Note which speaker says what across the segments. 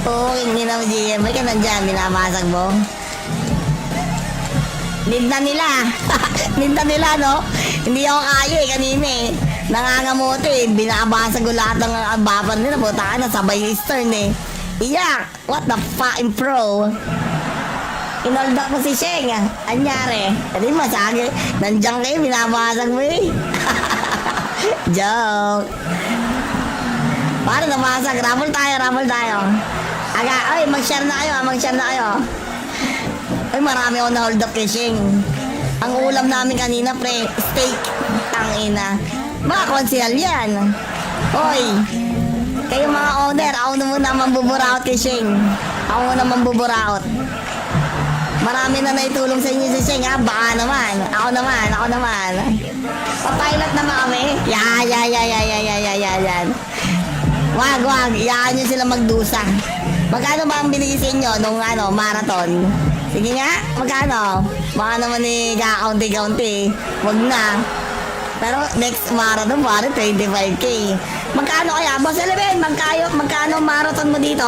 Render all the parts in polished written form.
Speaker 1: Oo, hindi na GM. May ka nandyan, binabasag mo. Need na nila. Need na nila, no? Hindi ako kaya eh, kanina eh. Nangangamote eh. Binabasag ko lahat ng baban nila. Puta ka na, sabay Eastern eh. Iyak! What the fucking pro? Inolda ko si Sheng. Anyari? Hindi masagi. Nandiyan kayo, binabasag mo eh. Joke. Paano namasag? Raffle tayo, raffle tayo. Aga, ay, mag-share na kayo, mag-share na kayo. Ay, marami ako na-hold up kay Sheng. Ang ulam namin kanina, pre, steak. Tangina. Mga konsihal yan. Hoy, kayo mga owner, ako na muna mambuburaot kay Sheng. Ako muna mambuburaot. Marami na naitulong sa inyo si Sheng, ha? Baka naman. Ako naman. Papilot naman kami. Yan. Wag. Iyaan nyo sila magdusa. Magkano ba ang binigay sa inyo nung marathon? Sige nga, magkano? Baka naman kakaunti-kaunti. Wag na. Pero next marathon, pare, 25K. Magkano kaya? Boss Eleven, magkano marathon mo dito?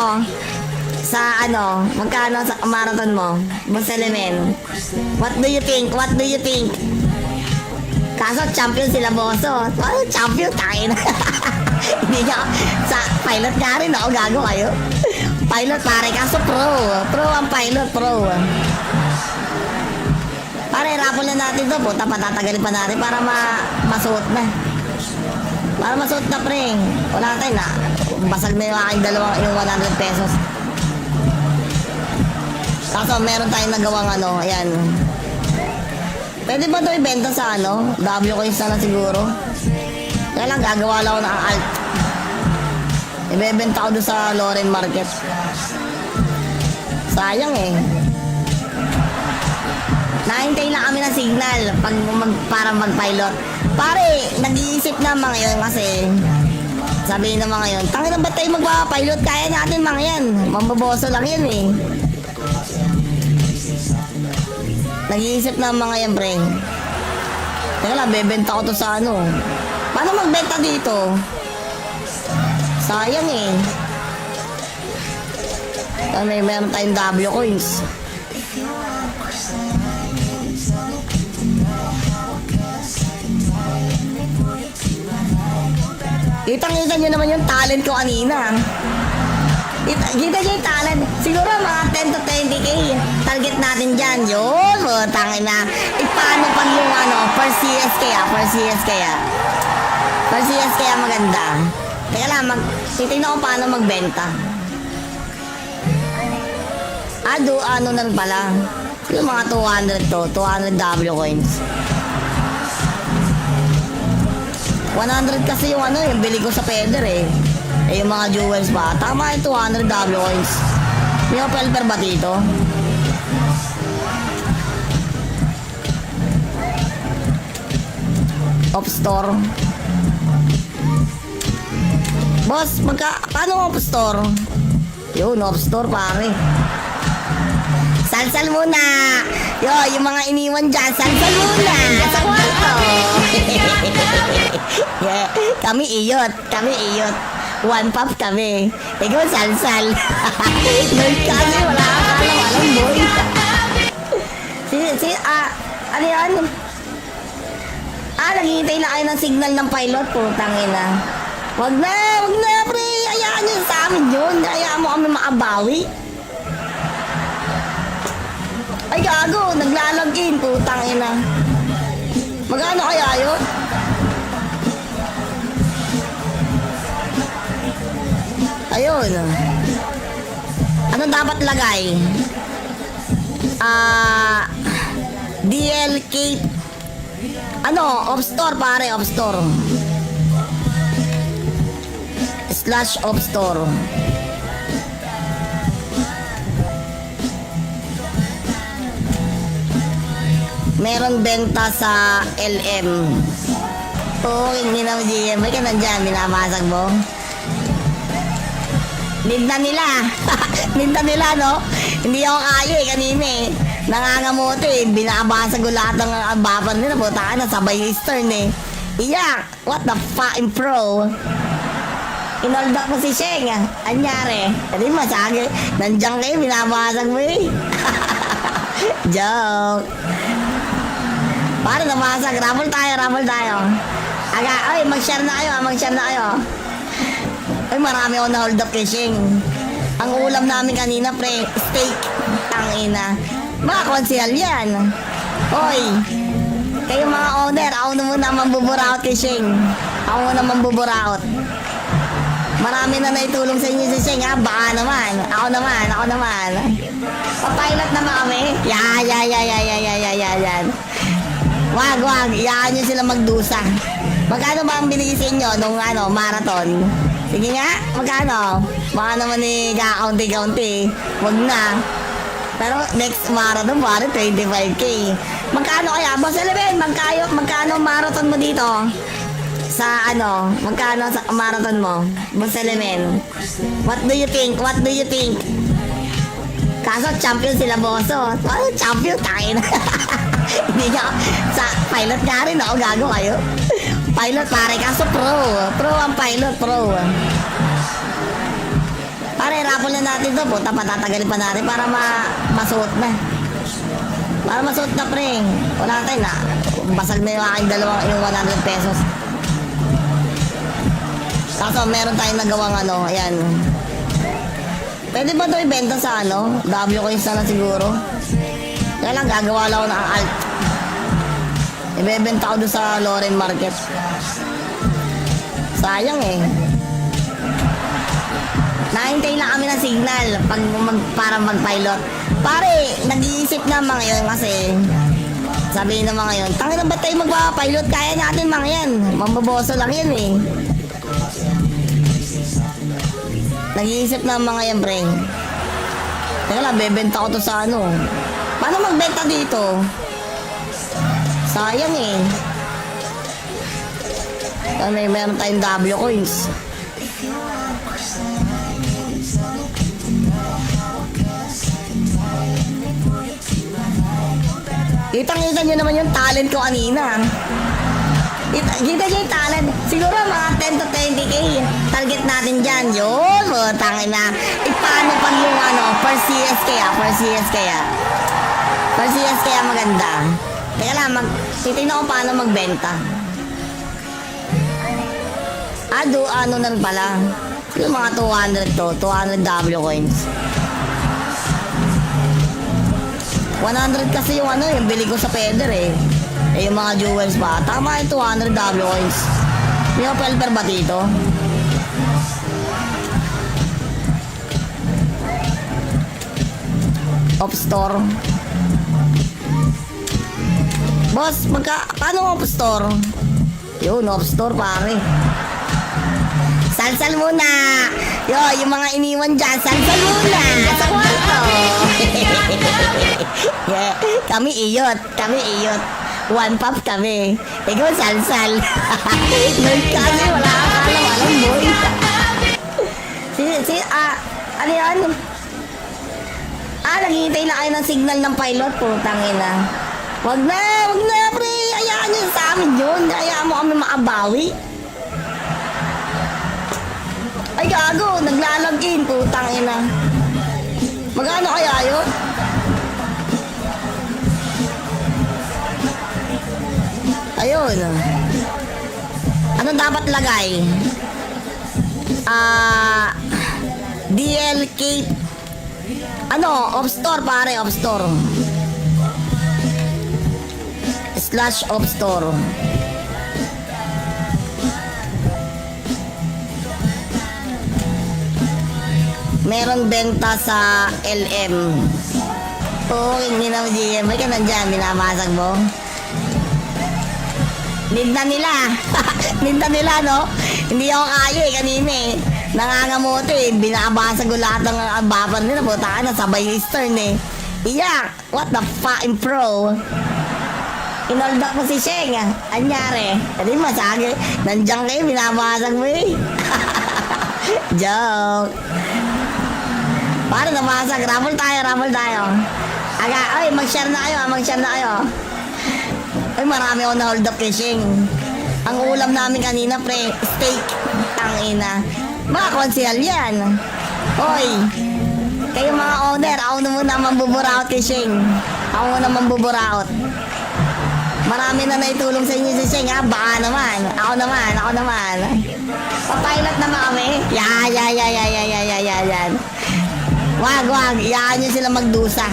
Speaker 1: Sa magkano sa marathon mo? Boss Eleven. What do you think? Kaso champion sila, bosso. Champion, tayo na. Hindi niya, sa pilot nga rin ako, gago kayo. Pilot pare, kaso pro ang pilot, pro. Pare, raffle na natin to, puta, patatagalin pa natin para masuot na. Para masuot na, pre. Wala tayo na, basag na yung aking yung 100 pesos. Kaso meron tayong nagawang ayan. Pwede ba ito ibenta sa W coins na siguro? Kaya lang, gagawa lang ako ng alt. Ibebenta ko doon sa Loren Market. Sayang eh. Nahintay lang kami ng signal para mag-pilot. Pare, nag-iisip na mga yun kasi sabihin ng mga yun, tangin na ba tayo magpapilot? Kaya natin mga yan. Mambaboso lang yan eh. Nag-iisip na mga yan, pre. Teka lang, bebenta ko to sa Paano magbenta dito? Sayang eh. Meron tayong W coins. Kitang-kita nyo naman yung talent ko kanina. Kita nyo yung talent. Siguro mga 10 to 20K. Target natin dyan. Yun. Tangin na. Paano pag yung per CS kaya? Per CS kaya maganda. Teka lang, titignan ko paano magbenta. Na rin pala. Yung mga 200 to, 200 W coins. 100 kasi yung yung bili ko sa Peder eh. Yung mga jewels pa. Tama yung 200 W coins. May pelper ba dito? Off store. Boss, paano off store? Yun, off store pare. Salsal muna. Yung mga iniwan dyan, salsal muna. Sa kwarto. Yeah, kami iyot. 1 pop kami. Ikaw salsal. Nerd kasi, wala ka alam boy. Ano yan? Naghihintay na kayo ng signal ng pilot, putang ina. Wag na, pre. Hayaan nyo sa amin yun. Hayaan mo kami makabawi. Ay, gago. Naglalagin, putang ina. Magkano kaya yun? Ayun. Ano dapat lagay? DLK. Off store pare, off store. /off store. Meron benta sa LM. Oo, hindi na GM. May ka nandyan, binabasag mo. Need na nila. Need na nila, no? Hindi ako kaya eh, kanina eh. Nangangamote eh. Binabasag ko lahat ng baban nila. Puta ka na, sabay Eastern eh. Iyak! What the fucking pro? Inold up mo si Sheng. Anyari. Hindi masagi. Nandiyan kayo, binabasag mo eh. Joke. Paano namasag? Raffle tayo, raffle tayo. Aga, ay, mag-share na kayo, mag-share na kayo. Ay, marami ako na hold up kay Sheng. Ang ulam namin kanina, pre, steak. Ang ina. Mga konsihal yan. Hoy, kayo mga owner, ako na muna mambuburaot kay Sheng. Ako muna mambuburaot. Marami na naitulong sa inyo si Sheng, ha? Baka naman. Ako naman. Papilot naman kami. Yan. Wag. Iyaan nyo sila magdusa. Magkano ba ang binigay sa inyo nung marathon? Sige nga, magkano? Baka naman kakaunti-kaunti. Wag na. Pero next marathon, pare, 25K. Magkano kaya? Boss Eleven, magkano marathon mo dito? Sa magkano sa marathon mo? Boss Eleven. What do you think? Kaso champion sila, boso. Ano champion? Tayo na. Hindi niya, sa pilot nga rin ako, gago kayo. Pilot pare, kaso pro ang pilot, pro. Pare, raffle na natin to, puta, patatagalin pa natin para masuot na. Para masuot na, pre. Wala tayo na, basag na yung aking yung 100 pesos. Kaso meron tayong nagawang ayan. Pwede ba ito ibenta sa W coins na siguro? Kaya lang, gagawa lang ako ng alt. Ibebenta ko doon sa Loren Market. Sayang eh. Nahintay lang kami ng signal para mag-pilot. Pare, nag-iisip na mga yun kasi sabihin ng mga yun, tangin na ba tayo magpapilot? Kaya natin mga yan. Mambaboso lang yan eh. Nag-iisip na mga yan, pre. Teka lang, bebenta ko to sa Paano magbenta dito? Sayang eh. Meron tayong W coins. Kitang-kita nyo naman yung talent ko kanina. Kita nyo yung talent. Siguro mga 10 to 20K. Target natin dyan. Yun, tangin na. Paano pag yung per CS kaya? Per CS kaya maganda. Teka lang, titignan ko paano magbenta. Na rin pala. Yung mga 200 to, 200 W coins. 100 kasi yung yung bili ko sa Peder eh. Yung mga jewels pa. Tama yung 200 W coins. May pelper ba dito? Off store. Boss, paano off store? Yun, off store pare. Salsal muna. Yung mga iniwan dyan, salsal muna. Sa kwarto. Yeah. Kami iyot. One pop kami. Ikaw salsal. Nun kasi wala kang alam boy. Ano yan? Naghihintay na kayo ng signal ng pilot, putang ina. Wag na, pre. Hayaan nyo sa amin yun. Hayaan mo kami makabawi. Ay, gago. Naglalagin, putang ina. Magkano kaya yun? Ayun. Ano dapat lagay? DLK. Off store pare, off store. /off store. Meron benta sa LM. Hindi na GM. May ka nandyan, binamasag mo. Need na nila, no? Hindi ako kaya kanina eh. Nangangamote, binabasag ko lahat ng baban nila. Puta ka na, sabay Eastern eh. Iyak! What the fucking pro? Inold up mo si Sheng. Anyari. Hindi masagi. Nandiyan kayo, binabasag mo eh. Joke. Paano namasag? Raffle tayo. Aga, ay, mag-share na kayo. Ay, marami ako na hold up kay Sheng. Ang ulam namin kanina, pre, steak. Ang ina. Mga konsehal yan. Hoy, kayo mga owner, ako na muna mambuburaot kay Sheng. Ako muna mambuburaot. Marami na naitulong sa inyo si Sheng, ha? Baka naman. Ako naman. Papilot naman kami. Yan. Wag. Iyaan nyo sila magdusa.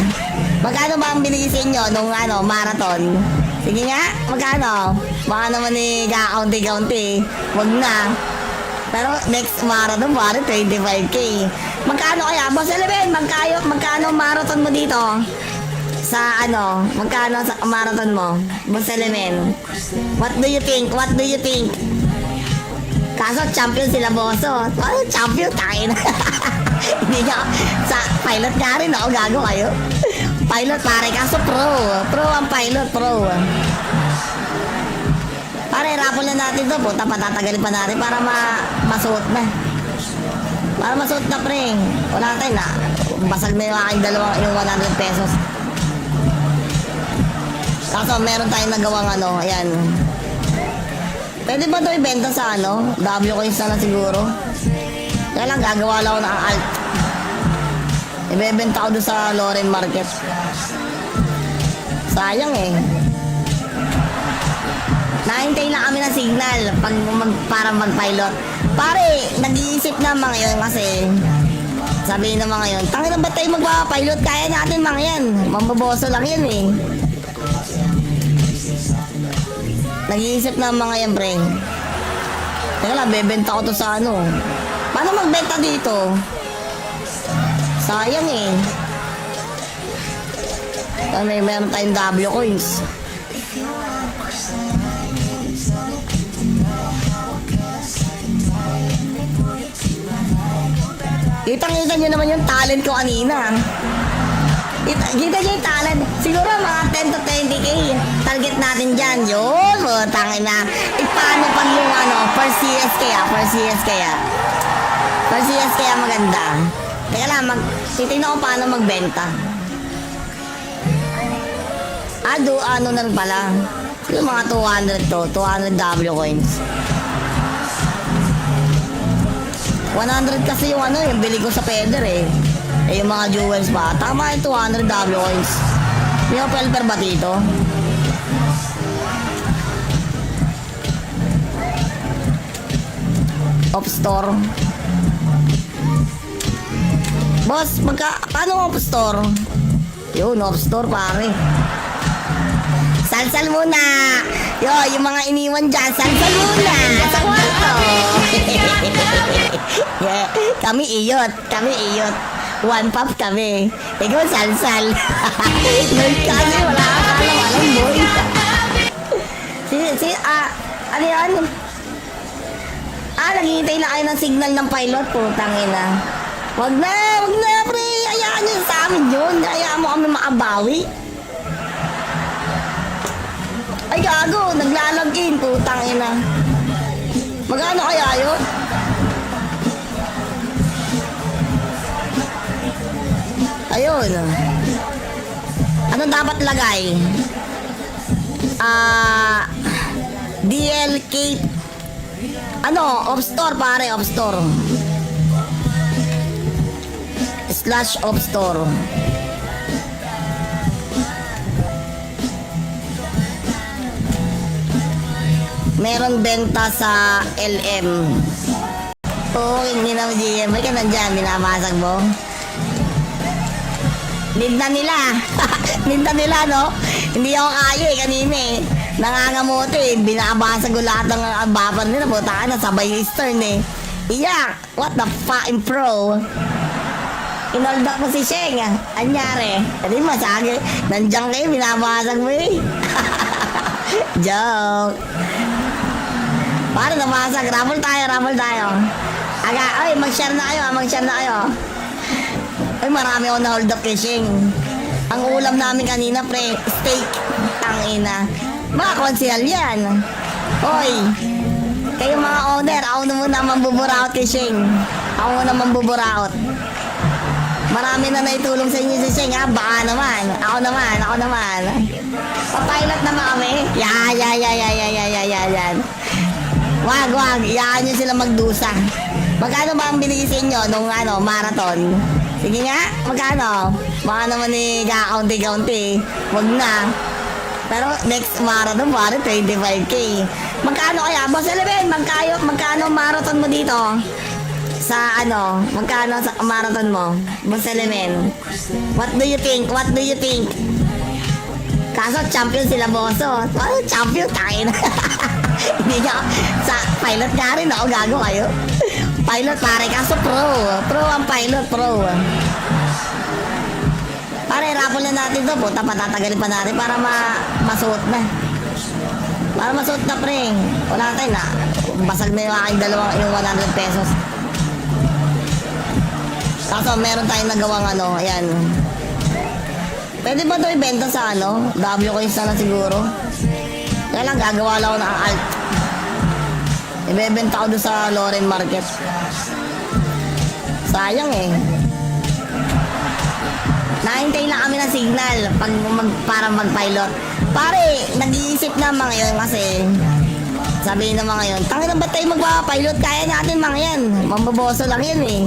Speaker 1: Magkano ba ang binigay sa inyo nung marathon? Sige nga, magkano? Baka naman kakaunti-kaunti. Wag na. Pero next marathon, pare, 25K. Magkano kaya? Boss Eleven, magkano marathon mo dito? Sa magkano sa marathon mo? Boss Eleven. What do you think? Kaso champion sila, bosso. Ano champion? Tayo na. Hindi niya. Sa pilot nga rin ako, gago kayo. Pilot pare, kaso pro ang pilot, pro. Pare, raffle na natin to, puta, patatagalin pa natin para masuot na. Para masuot na, pre. Wala tayo na. Basag na yung aking yung 100 pesos. Kaso meron tayong nagawang ayan. Pwede ba ito ibenta sa W coins na lang siguro? Kaya lang, gagawa lang ako ng alt. Ibebenta ko doon sa Loren Market. Sayang eh. Nahintay lang kami ng signal para mag-pilot. Pare, nag-iisip na mga yun kasi sabihin ng mga yun, tangin na ba tayo magpapilot? Kaya natin mga yan. Mambaboso lang yan eh. Nag-iisip na mga yan, pre. Teka lang, bebenta ko to sa Paano magbenta dito? Sayang eh. Meron tayong W coins. Kitang-kita nyo naman yung talent ko kanina. Kita nyo yung talent. Siguro mga 10 to 20K. Target natin dyan. Yun. Tangin na. Paano pag yung per CS kaya? Per CS kaya maganda. Teka lang, titignan ko paano magbenta. Na rin pala. Yung mga 200 to. 200 W coins. 100 kasi yung yung bili ko sa Peder eh. Yung mga jewels pa. Tama yung 200 W coins. May pelper ba dito? Off store. Boss, paano off store? Yun, off store pare. Salsal muna. Yung mga iniwan dyan, salsal muna. Sa kwarto. Yeah, kami iyot. One pop kami. Ikaw salsal. Kasi wala ka alam boy. Ano yan? Naghihintay na kayo ng signal ng pilot, putang ina. Wag na, pre. Hayaan nyo sa amin yun. Hayaan mo kami makabawi. Ay, gago. Naglalagin, putang ina. Magkano kaya yun? Ayun. Anong dapat lagay? DLK. Off store pare, off store. /off store. Meron benta sa LM. Hindi na GM. May ka nandyan, binabasag mo. Need na nila, no? Hindi ako kaya kanina eh. Nangangamote, binabasag ko lahat ng bumper nila. Puta na, sabay Eastern eh. Iyak! What the fucking pro? Inold up mo si Sheng. Anyari? Hindi masagi. Nandiyan kayo, binabasag mo eh. Joke. Para namasag. Raffle tayo. Mag-share na kayo. Ay, marami ako na hold up kay Sheng. Ang ulam namin kanina, pre, steak. Tangina. Mga konsehal yan. Hoy, kayo mga owner, ako na muna mambuburaot kay Sheng. Ako na mambuburaot. Marami na naitulong sa inyo si Sheng, ha? Baka naman. Ako naman. Papilot naman kami. Yan. Wag. Iyaan nyo sila magdusa. Magkano ba ang binigay sa inyo nung ano, marathon? Sige nga, magkano? Baka naman kakaunti-kaunti. Wag na. Pero next marathon, pare, 25K. Magkano kaya? Boss Eleven, magkano marathon mo dito? Sa ano, magkano sa marathon mo? Boss Eleven. What do you think? What do you think? Kaso champion sila, boso. Ano, champion? Takin. Hindi niya, sa pilot nga rin ako, gago kayo. Pilot pare, kaso pro ang pilot, pro. Pare, rapol na natin to, puta, patatagalin pa natin para masuot na. Para masuot na, pre. Wala tayo na, basag na yung aking yung 100 pesos. Kaso meron tayong nagawang ano, ayan. Pwede ba ito ibenta sa ano? W coins na lang siguro. Kaya lang, gagawa lang ako ng alt. Ibebenta ko doon sa Loren Market. Sayang eh. Nahintay lang kami ng signal para mag-pilot. Pare, nag-iisip na mga yun kasi sabihin ng mga yun, tangin na ba tayo magpapilot? Kaya natin mga yan. Mambaboso lang yan eh.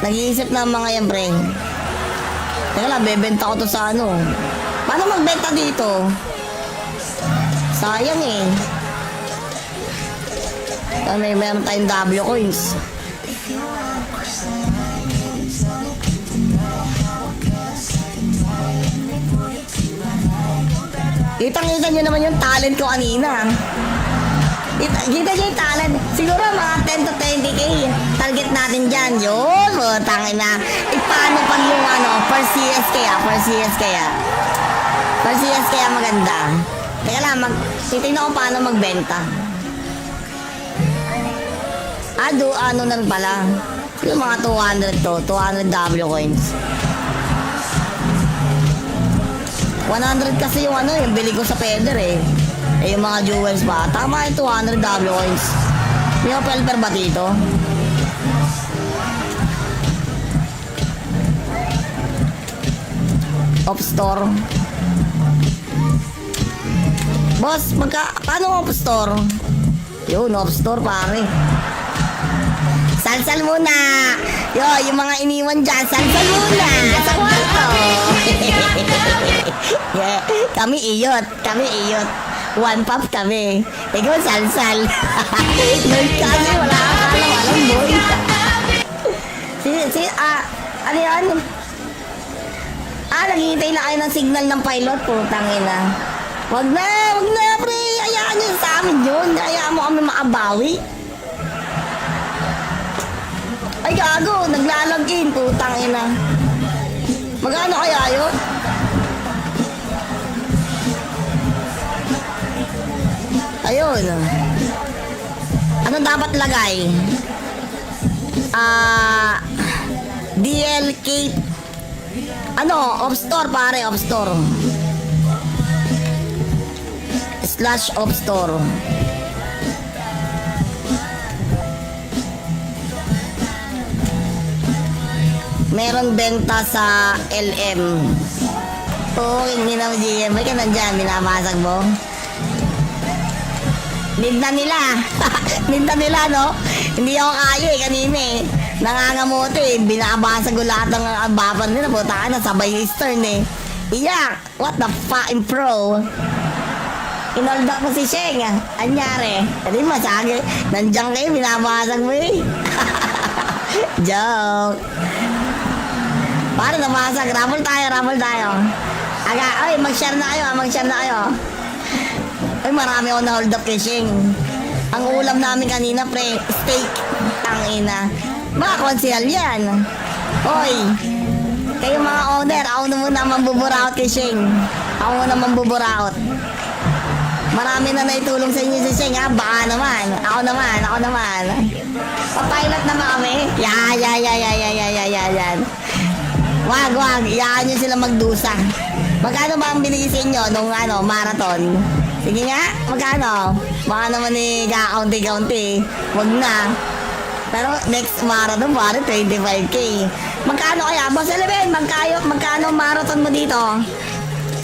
Speaker 1: Nag-iisip na mga yan, pre. Teka lang, bebenta ko to sa ano. Paano magbenta dito? Sayang eh. Meron tayong W coins. Kitang-kita nyo naman yung talent ko kanina. Kita nyo yung talent. Siguro mga 10 to 20K. Target natin dyan. Yun, tangin na. Paano pag yung ano, per CS kaya? Per CS kaya maganda. Teka lang, titignan ko paano magbenta. Ano na pala. Yung mga 200 to, 200 W coins. 100 kasi yung ano, yung bili ko sa Peder eh. Eh yung mga jewels pa. Tama yung 200 W coins. May pelper ba dito? Off store. Boss, paano off store? Yun, off store pare. Salsal muna. Yo, yung mga iniwan dyan, salsal muna. Sa kwarto. Yeah, kami iyot. One pop kami. Ikaw salsal. Nerd kasi, wala ka alam boy. Ano yan? Naghihintay na kayo ng signal ng pilot, putang ina. Wag na, pre. Hayaan nyo sa amin yun. Hayaan mo kami makabawi. Ay, gago. Naglalagin, putang ina. Magkano kaya yun? Ayun. Ano dapat lagay? DLK. Ano? Off store, pare. Off store. /off store. Meron benta sa LM. Oo, hindi na GM. May ka nandyan, binabasag mo. Need na nila. Need na nila, no? Hindi ako kaya eh, kanina eh. Nangangamoto eh. Binabasag ko lahat ng baban nila. Puta ka na, sabay Eastern eh. Iyak! What the fucking pro? Inold up mo si Sheng. Anyari? Hindi masagi. Nandiyan kayo, binabasag mo eh. Joke. Para namasag. Raffle tayo. Ay, mag-share na kayo. Ay, marami ako na hold up kay Sheng. Ang ulam namin kanina, pre, steak. Tangina. Mga konsihal yan. Hoy, kayo mga owner, ako na muna mambuburaot kay Sheng. Marami na naitulong sa inyo si Sheng, ha? Baka naman. Ako naman. Papilot naman kami. Yan. Wag. Iyaan nyo sila magdusa. Magkano ba ang binigay sa inyo nung ano, marathon? Sige nga, magkano? Baka naman kakaunti-kaunti. Wag na. Pero next marathon, pare, 25K. Magkano kaya? Boss Eleven, magkano marathon mo dito?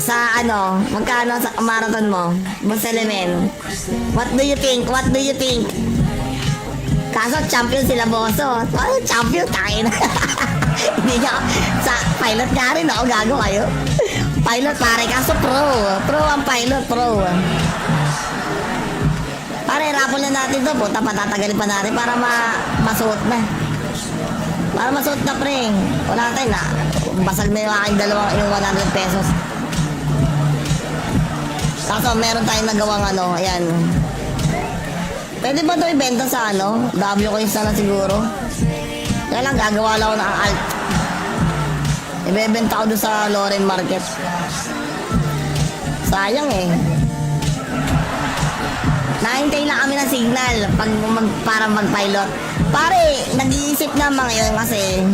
Speaker 1: Sa ano, magkano sa marathon mo? Boss Elemen. What do you think? What do you think? Kaso champion sila Boso. Ano champion? Takin. Hindi niya, sa pilot nga rin ako, gago kayo. Pilot pare, kaso pro. Pro ang pilot, pro. Pare, rapol na natin to. Puta, patatagalin pa natin para masuot na. Para masuot na, pre. Wala tayo na. Basag na yung aking yung 100 pesos. Kaso meron tayong nagawang ano, ayan. Pwede ba ito ibenta sa ano? W coins na lang siguro. Kaya lang, gagawa lang ako ng alt. Ibebenta ko doon sa Loren Market. Sayang eh. Nahintay lang kami ng signal para mag-pilot. Pare, nag-iisip na mga yun kasi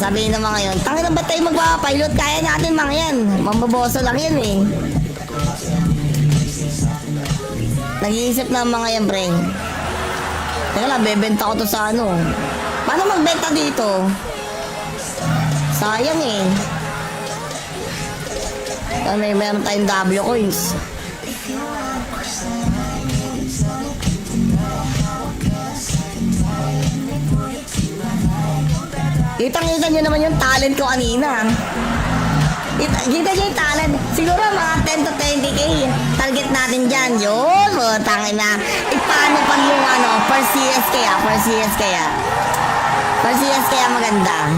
Speaker 1: sabihin ng mga yun, tangin na ba tayo magpapilot? Kaya natin mga yan. Mambaboso lang yan eh. Nag-iisip na mga yan, pre. Teka lang, bebenta ko to sa ano. Paano magbenta dito? Sayang eh. Meron tayong W coins. Kitang-kita nyo naman yung talent ko kanina. Kita nyo yung talent. Siguro mga 10 to 20k. Target natin dyan. Yun, tangin na. Paano pag yung ano, per CS kaya? Per CS kaya maganda.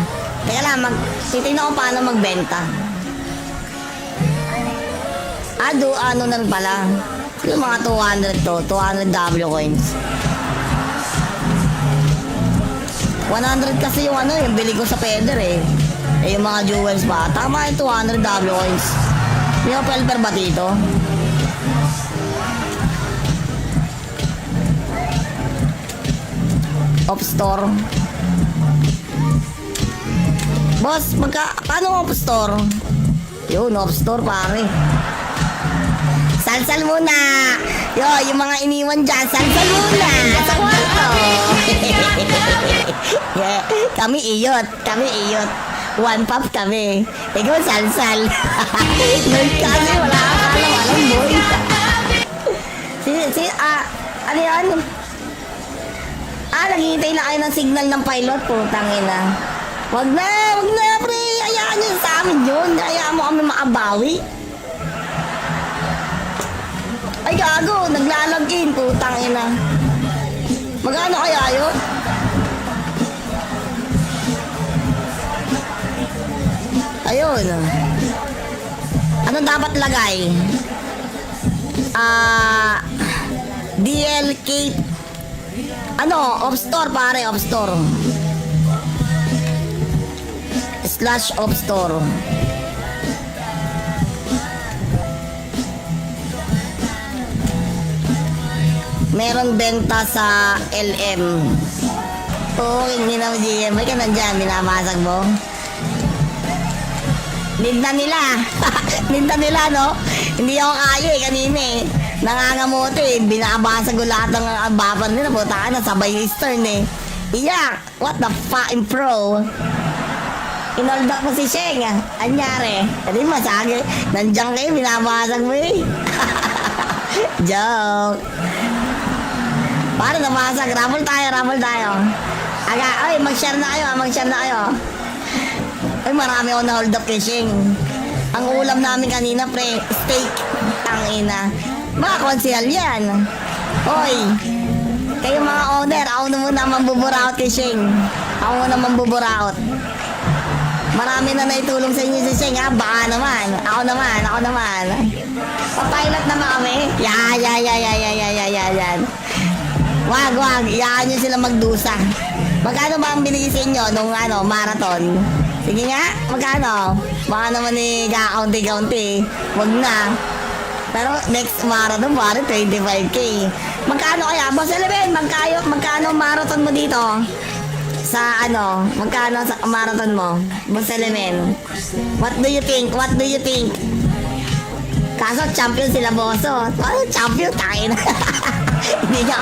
Speaker 1: Teka lang, titignan ko paano magbenta. Ano na rin pala. Yung mga 200 to, 200 W coins. 100 kasi yung ano, yung bili ko sa Peder eh. Yung mga jewels pa. Tama yung 200 W coins. Yung pelper ba dito? Off store. Boss, paano off store? Yun, off store pare. Salsal muna. Yo, yung mga iniwan dyan, salsal muna. Sa kwarto. Yeah, kami iyot. One pop kami. Ikaw salsal. Nun kasi wala kang alam boy. Ano yan? Naghihintay na kayo ng signal ng pilot po, tangina. Wag na, pre. Hayaan nyo sa amin yun. Hayaan mo kami makabawi. Ay, gago. Naglalagin, putang ina. Magkano kaya yun? Ayun. Ano dapat lagay? DLK. Ano? Off store, pare. Off store. / off store. Meron benta sa LM. Oo, hindi na GM. May ka nandyan, binabasag mo. Need na nila. Need na nila, no? Hindi ako kaya eh, kanina eh. Nangangamote eh. Binabasag ko lahat ng baban nila. Puta ka na, sabay Eastern eh. Iyak! What the fucking pro? Inold up mo si Sheng. Anyari? Hindi masagi. Nandiyan kayo, binabasag mo eh. Joke. Paano namasag? Raffle tayo. Ay, mag-share na kayo. Ay, marami ako na hold up kay Sheng. Ang ulam namin kanina, pre, steak. Tangina. Mga konsihal yan. Hoy, kayo mga owner, ako na muna mambuburaot kay Sheng. Ako muna mambuburaot. Marami na naitulong sa inyo si Sheng, ha? Baka naman. Ako naman. Papilot naman kami. Yan. Wag. Iyaan nyo sila magdusa. Magkano ba ang binigay sa inyo nung marathon? Sige nga, magkano? Baka naman kakaunti-kaunti. Wag na. Pero next marathon, pare, 25k. Magkano kaya? Boss Eleven, magkano marathon mo dito? Sa magkano sa marathon mo? Boss Eleven. What do you think? Kaso champion sila Boso. Ano champion? Takin. Hindi niya,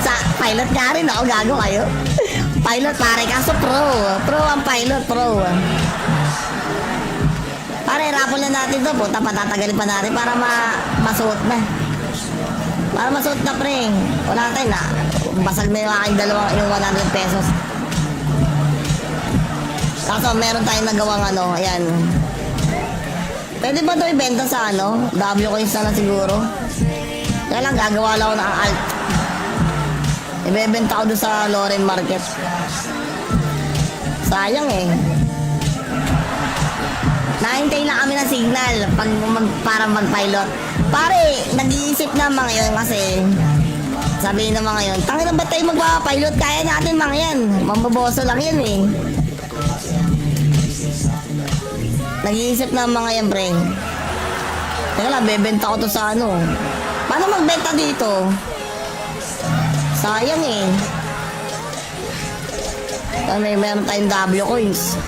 Speaker 1: sa pilot nga rin ako, gago kayo. Pilot pare, kaso pro ang pilot, pro. Pare, raffle na natin to. Puta, patatagalin pa natin para masuot na. Para masuot na, pre. Wala tayo na. Basag na yung aking yung 100 pesos. Kaso meron tayong nagawang ano, ayan. Pwede ba ito ibenta sa ano? W coins na lang siguro. Kaya lang, gagawa lang ako ng alt. Ibebenta ko doon sa Loren Market. Sayang eh. Nahintay lang kami ng signal para mag-pilot. Pare, nag-iisip na mga yun kasi sabihin ng mga yun, tangin na ba tayo magpapilot? Kaya natin mga yan. Mambaboso lang yan eh. Nag-iisip na mga yan, pre. Teka lang, bebenta ko to sa ano. Paano magbenta dito? Sayang eh. Meron tayong W coins.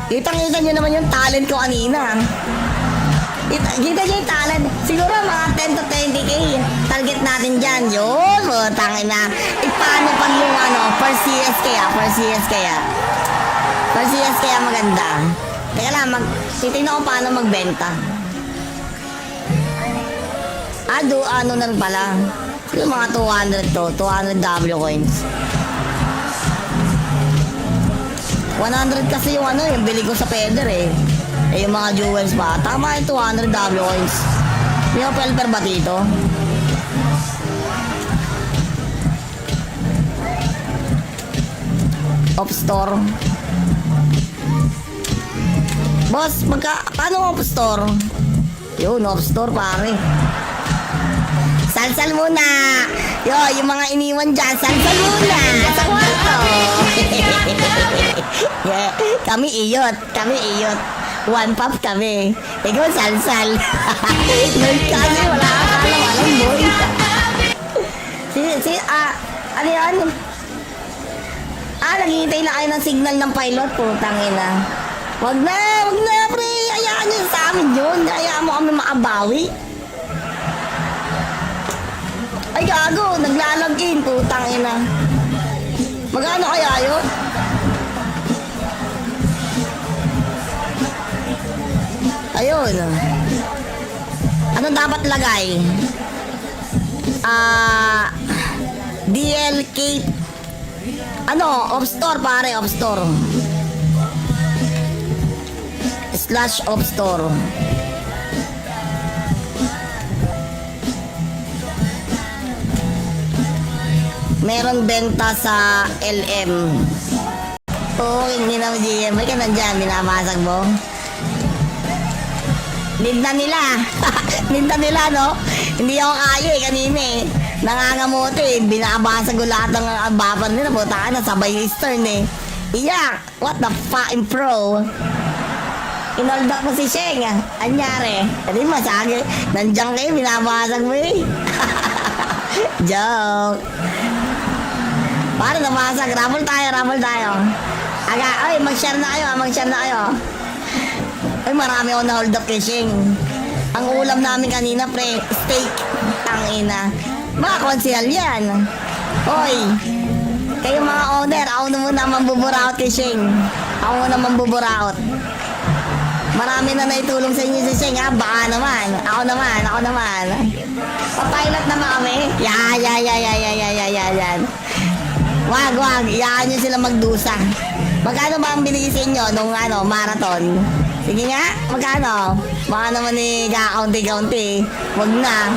Speaker 1: Kitang-kita nyo naman yung talent ko kanina. Kita nyo yung talent. Siguro mga 10 to 20k. Target natin dyan. Yun, tangin na. Paano pag yung ano, per CS kaya? Per CS kaya maganda. Teka lang, titignan ko paano magbenta. Ano na rin pala. Yung mga 200 to, 200 W coins. 100 kasi yung ano, yung bili ko sa Peder eh. Eh yung mga jewels pa. Tama yung 200 W coins. May pelper ba dito? Off store. Boss, paano off store? Yun, off store pare. Salsal muna. Yung mga iniwan dyan, salsal muna. Sa kwarto. Yeah, kami iyot. One pop kami. Ikaw salsal. Nerd kasi wala ka alam boy. Ano yan? Naghihintay na kayo ng signal ng pilot. Putang ina. Wag na, pre. Hayaan nyo sa amin yun. Hayaan mo kami makabawi. Ay, gago. Naglalagin. Putang ina. Magkano kaya yun? Ayun. Anong dapat lagay? DLK. Off store pare, off store. / off store. Meron benta sa LM. Oo, hindi na GM. May ka nandyan, binabasag mo. Need na nila. Need na nila, no? Hindi ako kaya eh, kanina eh. Nangangamote eh. Binabasag ko lahat ng bumper nila. Puta ka na, sabay Eastern eh. Iyak! What the fucking pro? Inold up mo si Sheng ah. Anyari? Hindi masagi. Nandiyan kayo, binabasag mo eh. Joke. Paano namasag? Raffle tayo. Ay, mag-share na kayo. Ay, marami ako na hold up kay Sheng. Ang ulam namin kanina, pre, steak. Tangina. Mga konsihal yan. Hoy, kayo mga owner, ako na muna mambuburaot kay Sheng. Marami na naitulong sa inyo si Sheng, ha? Baka naman. Ako naman. Papilot naman kami. Yan. Wag. Iyaan nyo sila magdusa. Magkano ba ang binigay sa inyo nung marathon? Sige nga, magkano? Baka naman kakaunti-kaunti. Wag na.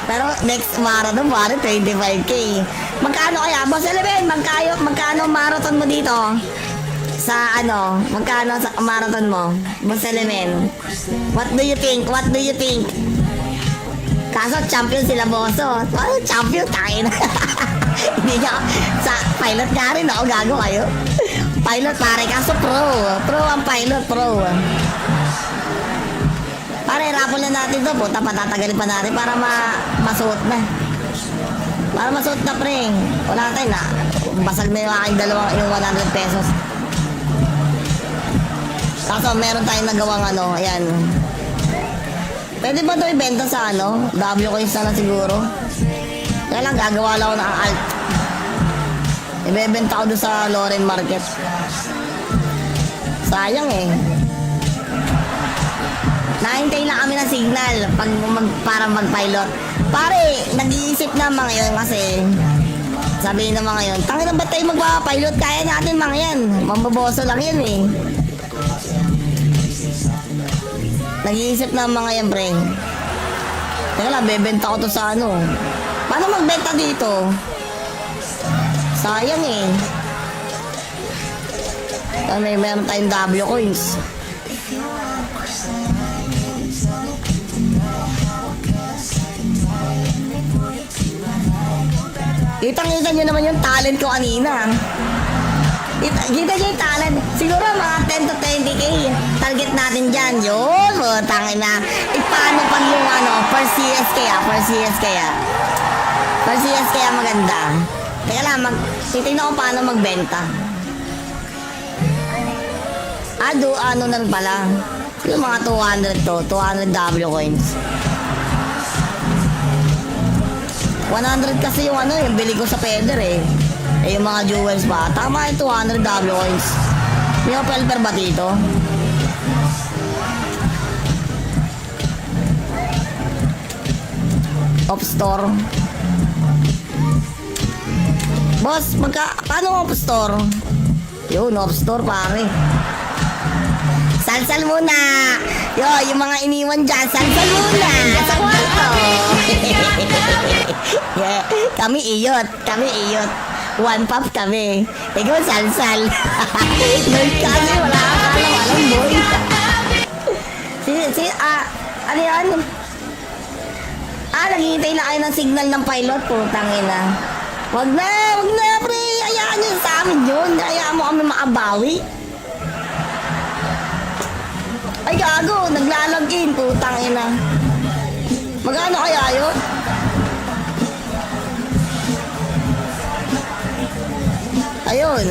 Speaker 1: Pero next marathon, pare, 25k. Magkano kaya? Boss Eleven, magkano marathon mo dito? Magkano sa marathon mo? Boss Eleven. What do you think? Kaso champion sila, bosso. Champion, tayo na. Hindi niya, sa pilot nga rin ako, gago kayo. Pilot pare, kaso pro ang pilot, pare, raffle na natin to. Puta, patatagalin pa natin para masuot na. Para masuot na, pre. Wala tayo na. Basag na yung aking yung 100 pesos. Kaso meron tayong nagawang ayan. Pwede ba ito ibenta sa W coins na lang siguro? Kaya lang, gagawa lang ako ng alt. Ibebenta ko doon sa Loren Market. Sayang eh. Nahintay lang kami ng signal para mag-pilot. Pare, nag-iisip na mga yun kasi sabihin ng mga yun, tangin na ba't tayo magpapilot? Kaya natin mga yan. Mambaboso lang yan eh. Nag-iisip na mga yan, pre. Teka lang, bebenta ko to sa ano. Paano magbenta dito? Sayang eh. Meron tayong W coins. Kitang-kita nyo naman yung talent ko kanina. Kita nyo yung talent. Siguro mga 10 to 20k. Target natin dyan. Yun. Tangin na. Paano pag yung per CS kaya? Per CS kaya maganda. Teka lang, titignan ko paano magbenta. Ano na rin pala. Yung mga 200 to. 200 W coins. 100 kasi yung yung bili ko sa Peder eh. Eh yung mga jewels pa. Tama yung 200 W coins. May pelper ba dito? Off store. Boss, paano off store? Yun, off store pare. Salsal muna. Yo, yung mga iniwan dyan, salsal muna. Sa kwarto. Yeah, kami iyot. One pop kami. Ikaw salsal. Nerd kasi, wala ka alam boy. Ano yan? Naghihintay na kayo ng signal ng pilot, putang ina. Wag na, pre. Hayaan nyo sa amin yun. Hayaan mo kami makabawi. Ay, gago. Naglalagin, putang ina. Magkano kaya yun? Ayun.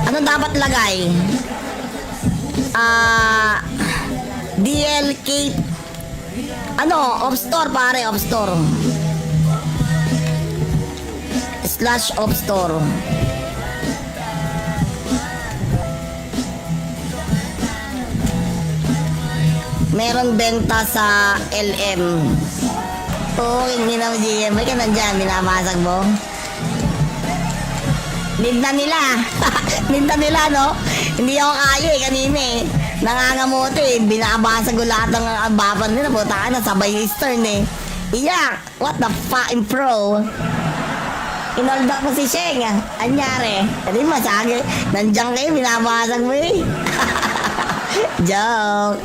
Speaker 1: Ano dapat lagay? DLK. Off store pare, off store. / off store. Meron benta sa LM. Oo, hindi na GM. May ka nandyan, binabasag mo. Need na nila. Need na nila, no? Hindi ako kaya eh, kanina eh. Nangangamote eh. Binabasag ko lahat ng baban nila. Puta ka na, sabay Eastern eh. Iyak! What the fucking pro? Inold up mo si Sheng. Anyari? Hindi masagi. Nandiyan kayo, binabasag mo eh. Joke.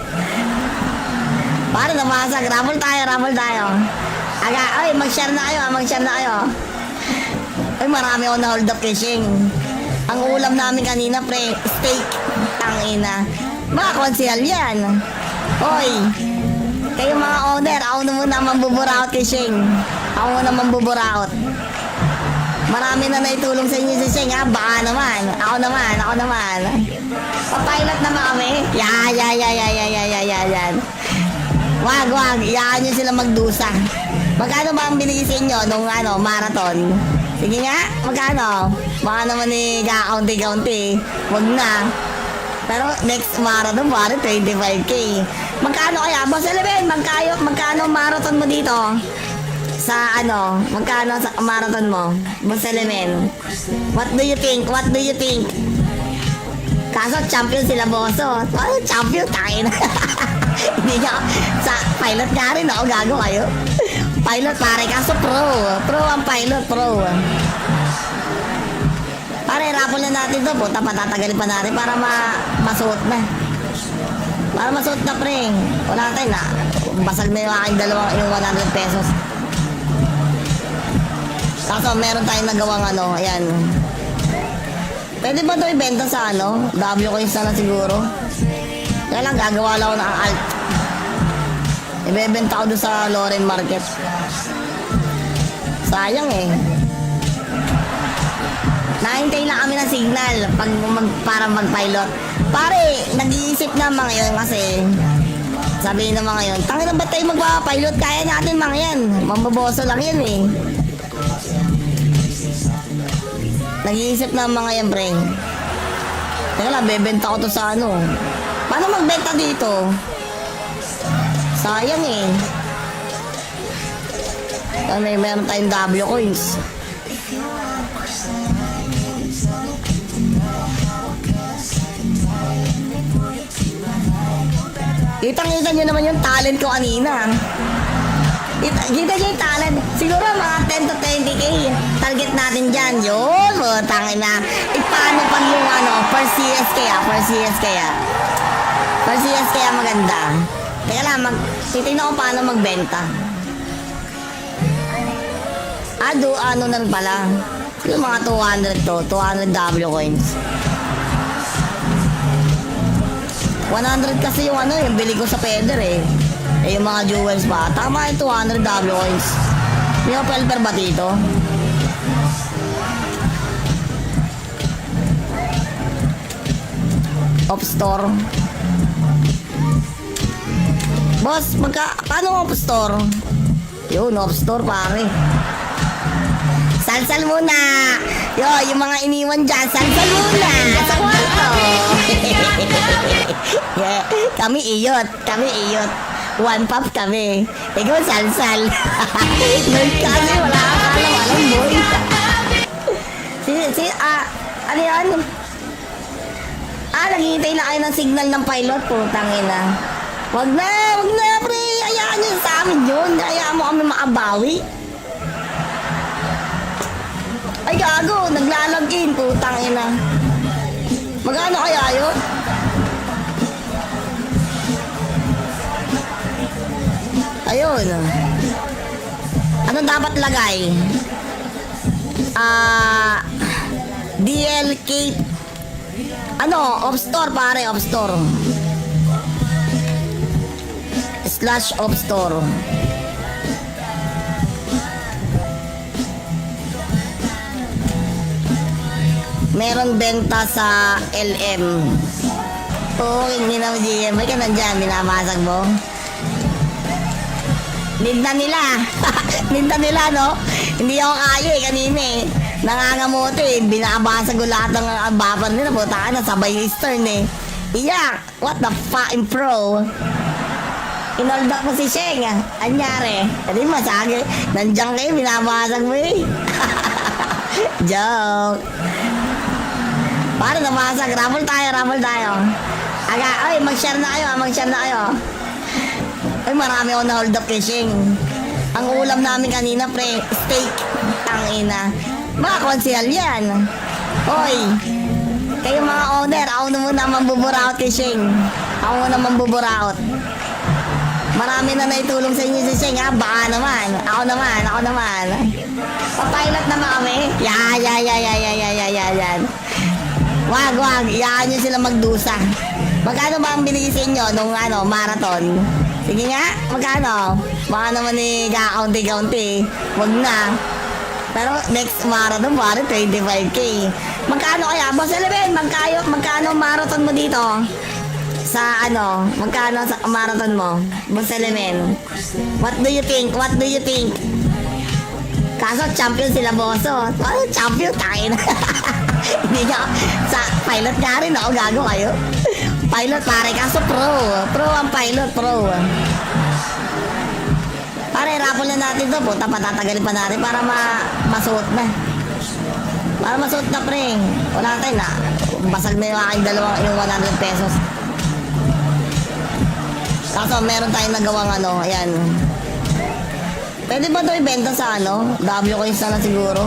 Speaker 1: Para namasag. Raffle tayo. Ay, mag-share na kayo. Ay, marami ako na hold up fishing. Ang ulam namin kanina, pre, steak. Tangina. Mga konsihal yan. Hoy, kayo mga owner, ako na muna mambuburaot fishing. Ako muna mambuburaot. Marami na naitulong sa inyo si Sheng, ha? Baka naman. Ako naman. Papilot naman kami. Yan. Wag. Iyaan nyo sila magdusa. Magkano ba ang binigay sa inyo nung marathon? Sige nga, magkano? Baka naman kakaunti-kaunti. Wag na. Pero next marathon, pare, 25k. Magkano kaya? Boss Eleven, magkano marathon mo dito? Magkano sa marathon mo? Boss Eleven. What do you think? Kaso champion sila, bosso. Champion, tayo na. Hindi niya, sa pilot nga rin ako, gago kayo. Pilot pare, kaso pro ang pilot, pro. Pare, raffle na natin to, puta, patatagalin pa natin para masuot na. Para masuot na, pre. Wala tayo na, basag na yung aking yung 100 pesos. Kaso meron tayong nagawang ayan. Pwede ba ito ibenta sa W coins na siguro? Kaya lang, gagawa lang ako ng alt. Ibebenta ko doon sa Loren Market. Sayang eh. Nahintay lang kami ng signal para mag-pilot. Pare, nag-iisip na mga yun kasi sabihin ng mga yun, tangin na ba't tayo magpapilot? Kaya natin mga yan. Mambaboso lang yan eh. Nag-iisip na ang mga yan, pre. Teka lang, bebenta ko to sa ano. Paano magbenta dito? Sayang eh. Meron tayong W coins. Kitang-kita nyo naman yung talent ko kanina. Kita nyo yung talent. Siguro mga 10 to 20k. Target natin dyan. Yun, tangin na. Paano pag yung ano, first CS kaya? First CS kaya maganda. Teka lang, titignan ko paano magbenta. Ano na rin pala. Yung mga 200 to, 200 W coins. 100 kasi yung ano, yung bili ko sa Peder eh. Yung mga jewels pa. Tama yung 200 W coins. Yung pelper ba dito? Off store. Boss, paano off store? Yun, off store pare. Salsal muna. Yo, yung mga iniwan dyan, salsal muna. Sa kwarto. Yeah, kami iyot. One pop kami. Ikaw salsal. Nun kasi wala kang alam boy. Ano yan? Naghihintay na kayo ng signal ng pilot po, tangina. Wag na, pre. Hayaan nyo sa amin yun. Hayaan mo kami makabawi. Ay, gago. Naglalagin, putang ina. Magkano kaya yun? Ayun. Ano dapat lagay? DLK. Ano? Off store, pare. Off store. / off store. Meron benta sa LM. Oo, hindi na GM. May ka nandyan, binabasag mo. Need na nila. Need na nila, no? Hindi ako kaya eh, kanina eh. Nangangamote eh. Binabasag ko lahat ng baban nila. Puta ka na, sabay Eastern eh. Iyak! What the fucking pro? Inold up mo si Sheng. Anyari? Hindi masagi. Nandiyan kayo, binabasag mo eh. Joke. Paano namasag? Raffle tayo. Ay, mag-share na kayo. Ay, marami ako na hold up kay Sheng. Ang ulam namin kanina, pre, steak. Tangina. Mga konsihal yan. Hoy, kayo mga owner, ako na muna mambuburaot kay Sheng. Ako Marami na naitulong sa inyo si Sheng, ha? Baka naman. Ako naman. Papilot naman kami. Yan. Wag. Iyaan nyo sila magdusa. Magkano ba ang binigay sa inyo nung marathon? Sige nga, magkano? Baka naman kakaunti-kaunti. Wag na. Pero next marathon, pare, 25k. Magkano kaya? Boss Eleven, magkano marathon mo dito? Magkano sa marathon mo? Boss Eleven. What do you think? Kaso champion sila, bosso. Champion, tayo na. Hindi niya, sa pilot nga rin ako, gago kayo. Pilot pare, kaso pro ang pilot, pare, raffle na natin to, puta, patatagalin pa natin para masuot na, pre. Wala tayo na, basag na yung aking yung 100 pesos. Kaso meron tayong nagawang ayan. Pwede ba ito ibenta sa W coins na lang siguro?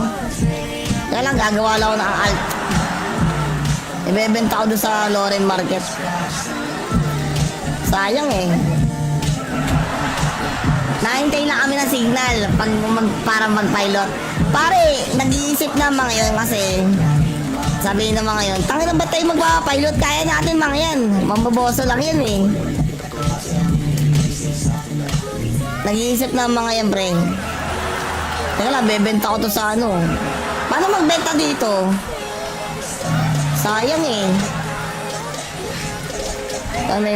Speaker 1: Kaya lang, gagawa lang ako ng alt. Ibebenta ko doon sa Loren Market. Sayang eh. Nahintay lang kami ng signal para mag-pilot. Pare, nag-iisip na mga yun kasi sabihin ng mga yun, tangin na ba tayo magpapilot? Kaya natin mga yan. Mambaboso lang yan eh. Nag-iisip na mga yan, pre. Teka lang, bebenta ko to sa Paano magbenta dito? Sayang eh.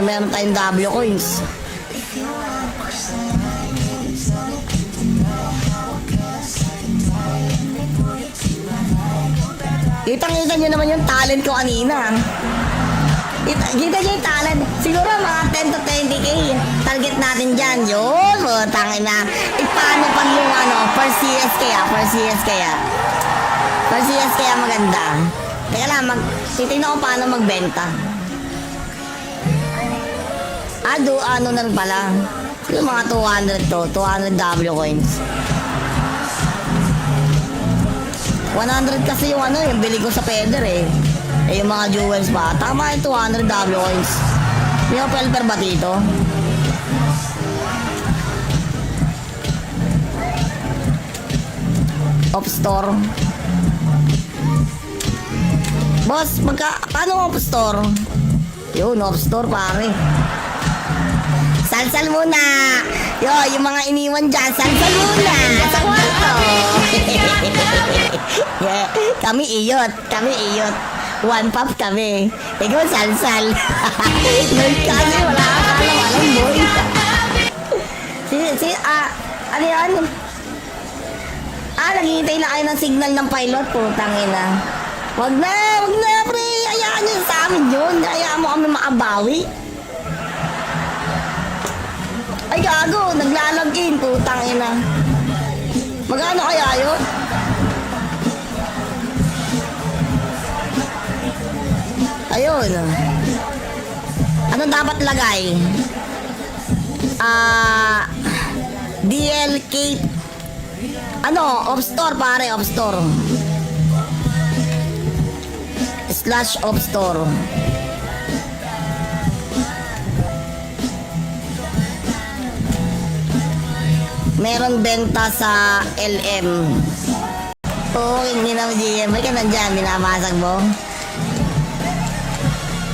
Speaker 1: Meron tayong W coins. Kitang-kita nyo naman yung talent ko kanina. Kita nyo yung talent. Siguro mga 10 to 20k. Target natin dyan. Yun, tangin na. Paano pag yung per CS kaya? Per CS kaya maganda. Teka lang, titignan ko paano magbenta. Ano na rin pala. Yung mga 200 to, 200 W coins. 100 kasi yung yung bili ko sa Peder eh. Yung mga jewels pa. Tama yung 200 W coins. May pelper ba dito? Off store. Boss, paano off store? Yun, off store pare. Salsal muna. Yung mga iniwan dyan, salsal muna. Sa kwarto. Yeah, kami iyot. One pop kami. Ikaw salsal. Nerd kasi wala ka alam boy. Ano yan? Naghihintay na kayo ng signal ng pilot. Putang ina. Wag na, pre. Hayaan nyo sa amin yun. Hayaan mo kami makabawi. Ay, gago. Naglalagin. Putang ina. Magkano kaya yun? Ayun. Anong dapat lagay? DLK. Off store pare, off store. / off store. Meron benta sa LM. Hindi na GM. May ka nandyan, binabasag mo.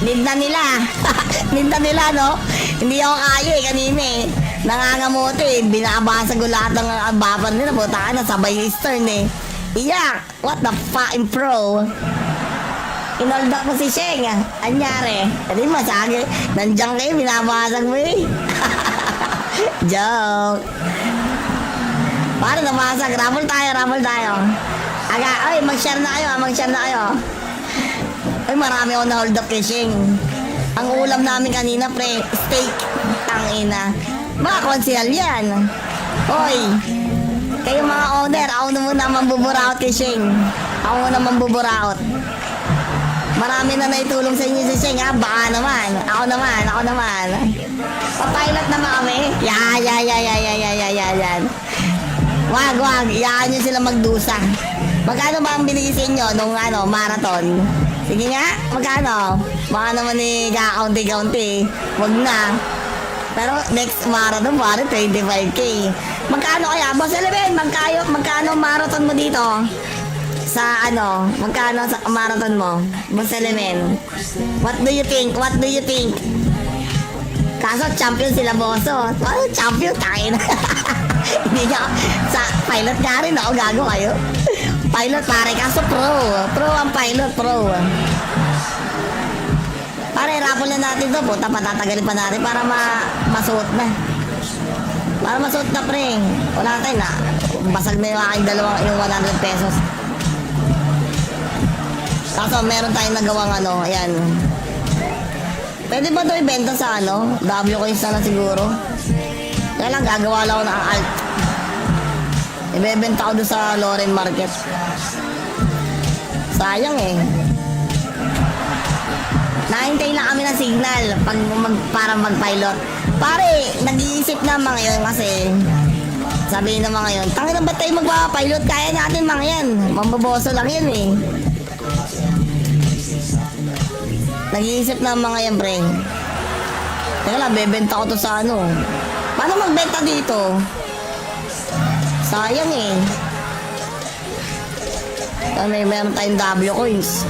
Speaker 1: Need na nila. Need na nila, no? Hindi ako kaya kanina eh. Nangangamote, binabasag ko lahat ng bumper nila. Puta na, sabay Eastern eh. Iyak! What the fucking pro? Inold up mo si Sheng. Anyari? Hindi masagi. Nandiyan kayo, binabasag mo eh. Joke. Paano namasag? Raffle tayo. Mag-share na kayo. Ay, marami ako na hold up kay Sheng. Ang ulam namin kanina, pre, steak. Tangina. Mga konsihal yan. Hoy, kayo mga owner, ako na muna mambuburaot kay Sheng. Ako Marami na naitulong sa inyo si Sheng, ha? Baka naman. Ako naman. Papilot naman kami. Yan. Wag. Iyaan nyo sila magdusa. Magkano ba ang binigay sa inyo nung marathon? Sige nga, magkano? Baka naman kakaunti-kaunti. Wag na. Pero next marathon, pare, 25k. Magkano kaya? Boss Eleven, magkano marathon mo dito? Magkano sa marathon mo? Boss Eleven. What do you think? Kaso champion sila, bosso. Champion, tayo na. Hindi niya, sa pilot nga rin ako, gago kayo. Pilot pare, kaso pro ang pilot, pare, raffle na natin to, puta, patatagalin pa natin para masuot na. Pre. Wala tayo na, basag na yung aking yung 100 pesos. Kaso meron tayong nagawang ayan. Pwede ba ito ibenta sa W coins na siguro? Kaya lang, gagawa lang ako ng alt. Ibebenta ko doon sa Loren Market. Sayang eh. Nahintay lang kami ng signal para mag-pilot. Pare, nag-iisip na mga yun kasi sabihin ng mga yun, tangin na ba tayo magpapilot? Kaya natin mga yan. Mambaboso lang yan eh. Nag-iisip na mga yan, pre. Teka lang, bebenta ko to sa Paano magbenta dito? Sayang eh. Meron tayong W coins.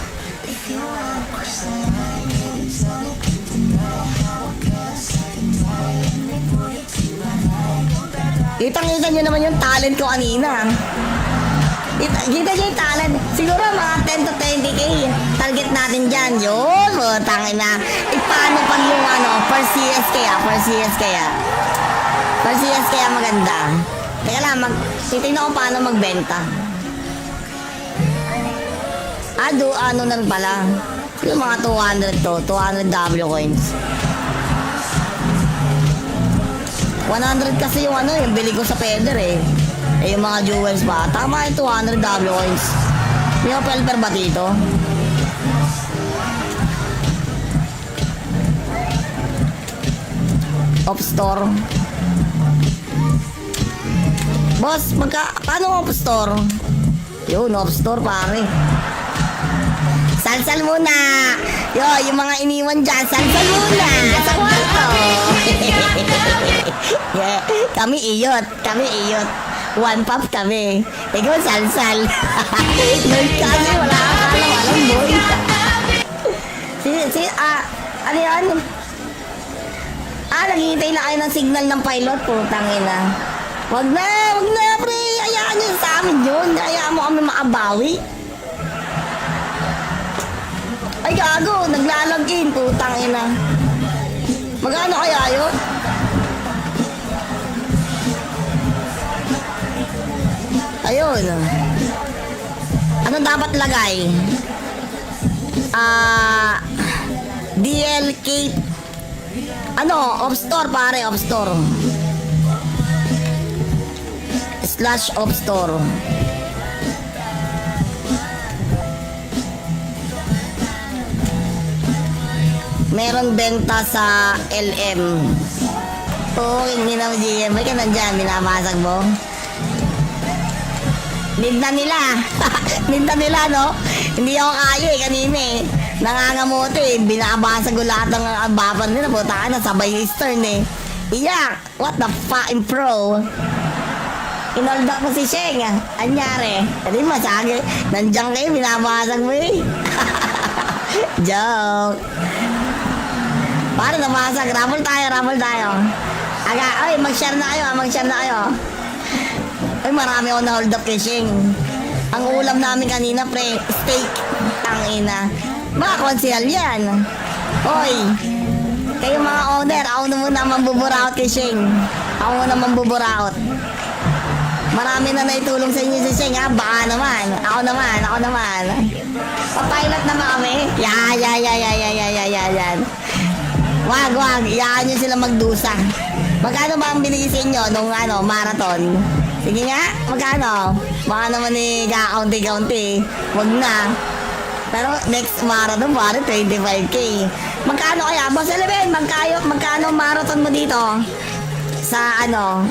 Speaker 1: Kitang-kita nyo naman yung talent ko kanina. Kita nyo yung talent. Siguro mga 10 to 20k. Target natin dyan. Yun, tangin na. Paano pag yung per CS kaya? Per CS kaya maganda. Teka lang, titignan ko paano magbenta. Ano na rin pala. Yung mga 200 to, 200 W coins. 100 kasi yung ano, yung bili ko sa Peder eh. Eh yung mga jewels pa. Tama yung 200 W coins. May pelper ba dito? Off store. Boss, paano off store? Yun, off store pare. Salsal muna. Yo, yung mga iniwan dyan, salsal muna. Sa kwarto. Yeah, kami iyot. One pop kami. Ikaw salsal. Nerd kasi, wala ka alam boy. Ano yan? Naghihintay na kayo ng signal ng pilot, putang ina. Wag na, pre. Hayaan nyo sa amin yun. Hayaan mo kami makabawi. Ay, gago. Naglalagin, putang ina. Magkano kaya yun? Ayun. Ano dapat lagay? DLK. Off store pare, off store. / off store. Meron benta sa LM. Oo, hindi na GM. May ka nandyan, binabasag mo. Need na nila. Need na nila, no? Hindi ako kaya eh, kanina eh. Nangangamote eh. Binabasag ko lahat ng baban nila. Puta ka na, sabay Eastern eh. Iyak! What the fucking pro? Inold up mo si Sheng ah. Anyari? Hindi masagi. Nandiyan kayo, binabasag mo eh. Joke. Paano namasag? Raffle tayo. Ay, mag-share na kayo. Ay, marami ako na hold up kay Ang ulam namin kanina, pre, steak. Tangina. Mga konsihal yan. Hoy, kayo mga owner, ako na muna mambuburaot kay Ako muna mambuburaot. Marami na naitulong sa inyo si ha? Baka naman. Ako naman. Papilot naman kami. Yan. Wag. Iyaan nyo sila magdusa. Magkano ba ang binigay sa inyo nung marathon? Sige nga, magkano? Baka naman kakaunti-kaunti. Wag na. Pero next marathon, pare, 25K. Magkano kaya? Boss Eleven, magkano marathon mo dito?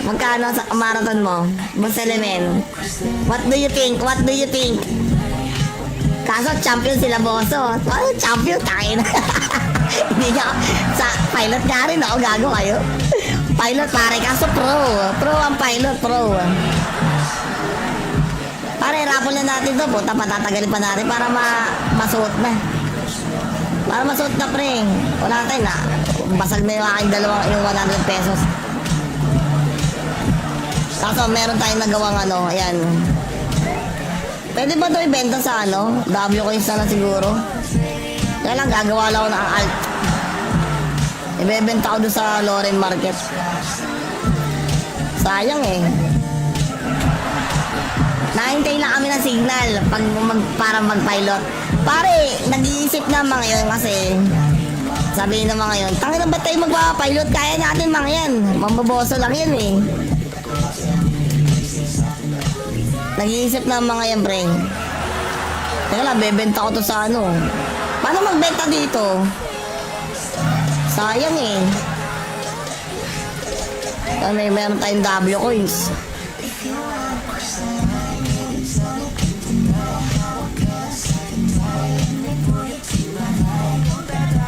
Speaker 1: Magkano sa marathon mo? Boss Eleven. What do you think? Kaso champion sila, bosso. Champion, tayo na. Hindi niya, sa pilot nga rin ako, gago kayo. Pilot pare, kaso pro ang pilot, pro. Pare, raffle na natin to, puta, patatagalin pa natin para masuot na. Para masuot na, pre. Wala tayo na, basag na yung aking yung 100 pesos. Kaso meron tayong nagawang ayan. Pwede ba ito ibenta sa W coins na siguro? Kaya lang, gagawa lang ako ng alt. Ibebenta ko doon sa Loren Market. Sayang eh. Nahintay lang kami ng signal para mag-pilot. Pare, nag-iisip na mga yun kasi sabi ng mga yun, tangin na ba tayo magpapilot? Kaya natin mga yan. Mambaboso lang yan eh. Nag-iisip na mga yan, pre. Teka lang, bebenta ko to sa Paano magbenta dito? Sayang eh. Meron tayong W coins.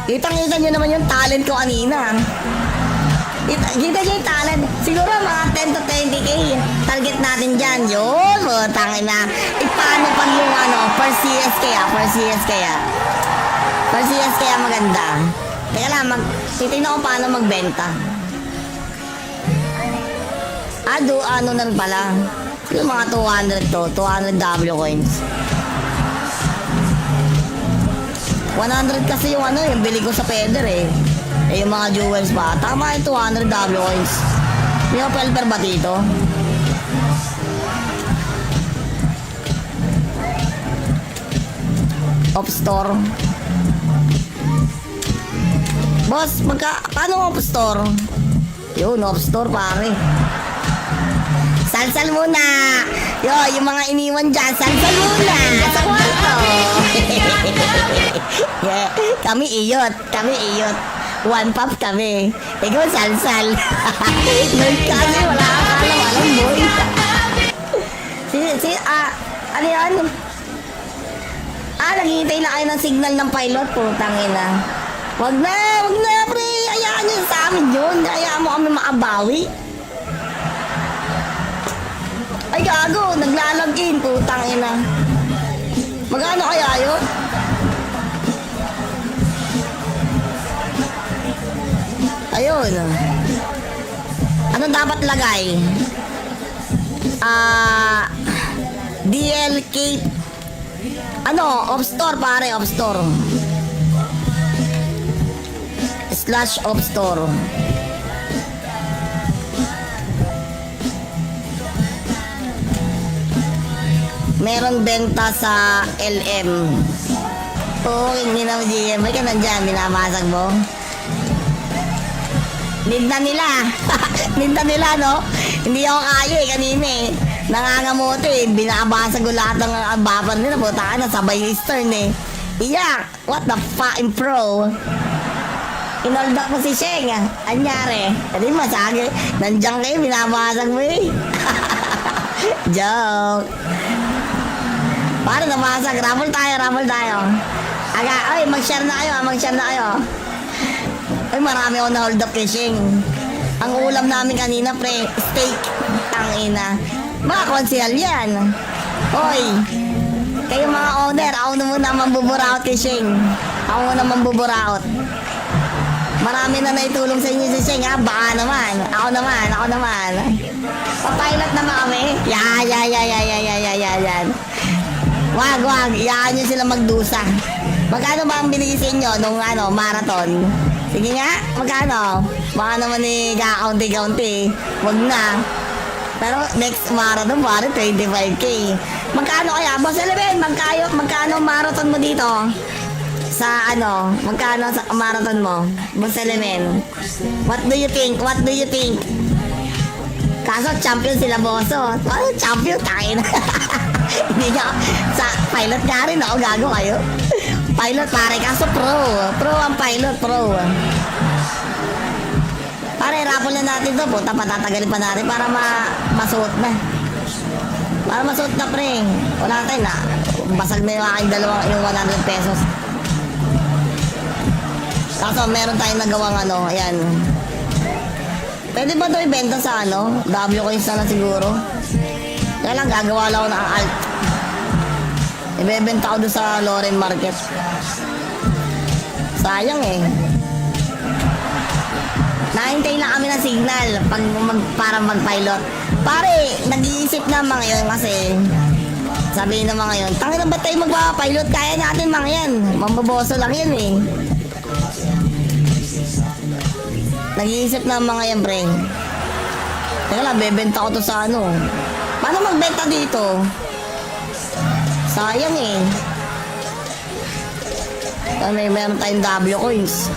Speaker 1: Kitang-kita nyo naman yung talent ko kanina. Kita nyo yung talent. Siguro mga 10 to 20K. Target natin dyan. Yun, tangin na. Paano pag yung first CS kaya? First CS kaya maganda. Teka lang, titignan ko paano magbenta. Ano na rin pala. Yung mga 200 to, 200 W coins. 100 kasi yung yung bili ko sa Peder eh. Eh yung mga jewels pa. Tama yung 200 W coins. May pelper ba dito? Off store. Boss, paano off store? Yun, off store pare. Salsal muna. Yo, yung mga iniwan dyan, salsal muna. Sa kwarto. Yeah, kami iyot. One pop kami. Ikaw salsal. Nun kasi wala kang alam boy. Ano yan? Naghihintay na kayo ng signal ng pilot, putang ina. Wag na, pre. Hayaan nyo sa amin yun. Hayaan mo kami makabawi. Ay, gago. Naglalagin, putang ina. Magkano kaya yun? Ayun. Ano dapat lagay? DLK. Ano? Off store pare, off store. / off store. Meron benta sa LM. Oo, hindi na GM. May ka nandyan, binamasag mo. Need na nila. Need na nila, no? Hindi ako kaya kanina Nangangamote binabasag ko lahat ng baban nila. Puta ka na, sabay Eastern Iyak! What the fucking pro? Inold up mo si Sheng. Anyari? Hindi masagi. Nandiyan kayo, binabasag mo Joke. Paano namasag? Raffle tayo. Mag-share na kayo. Ay, marami ako na hold up kay Sheng. Ang ulam namin kanina, pre, steak. Tangina. Mga konsihal yan. Hoy, kayo mga owner, ako na muna mambuburaot kay Sheng. Ako mambuburaot. Marami na naitulong sa inyo si Sheng, ha? Baka naman. Ako naman. Papilot naman kami. Yan. Wag. Iyaan nyo sila magdusa. Magkano ba ang binigay sa inyo nung marathon? Sige nga, magkano? Baka naman kakaunti-kaunti. Wag na. Pero next marathon, pare, 25K. Magkano kaya? Boss Eleven, magkano marathon mo dito? Magkano sa marathon mo? Boss Eleven. What do you think? Kaso champion sila, bosso. Champion, tayo na. Hindi niya, sa pilot nga rin ako, gago kayo. Pilot pare, kaso pro ang pilot, pro. Pare, raffle na natin to, puta, patatagalin pa natin para masuot na. Para masuot na, pre. Wala tayo na, basag na yung aking yung 100 pesos. Kaso meron tayong nagawang ayan. Pwede ba ito ibenta sa W coins na lang siguro? Kaya lang, gagawa lang ako ng alt. Ibebenta ko doon sa Loren Market. Sayang Nahintay lang kami ng signal para mag-pilot. Pare, nag-iisip na mga yun kasi sabihin ng mga yun, tangin na ba tayo magpapilot? Kaya natin mga yan. Mambaboso lang yan Nag-iisip na mga yan, pre. Teka lang, bebenta ko to sa Paano magbenta dito? Sayang meron tayong W coins.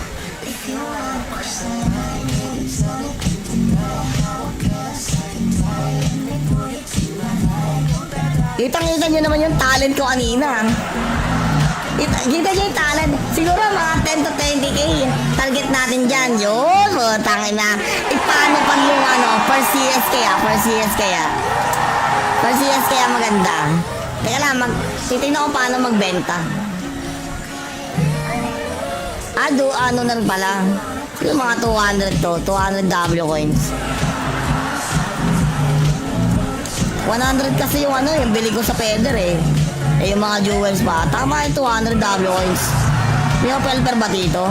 Speaker 1: Kitang-kita nyo naman yung talent ko kanina. Kita nyo yung talent. Siguro mga 10 to 20K. Target natin dyan. Yun, tangin na. Paano pag yung per CS kaya maganda. Teka lang, titignan ko paano magbenta. Na rin pala. Yung mga 200 to, 200 W coins. 100 kasi yung yung bili ko sa Peder yung mga jewels pa. Tama yung 200 W coins. May pelper ba dito?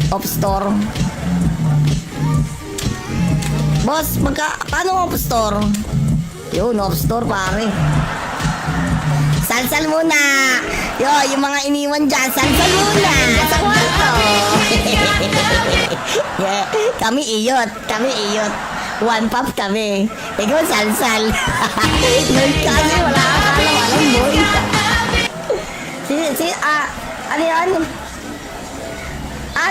Speaker 1: Off store. Boss, paano off store? Yun, off store pare. Salsal muna. Yo, yung mga iniwan dyan, salsal muna. Sa kwarto. Yeah, kami iyot. One pop kami. Ikaw salsal. Nerd kasi wala ka alam boy. Ano yan?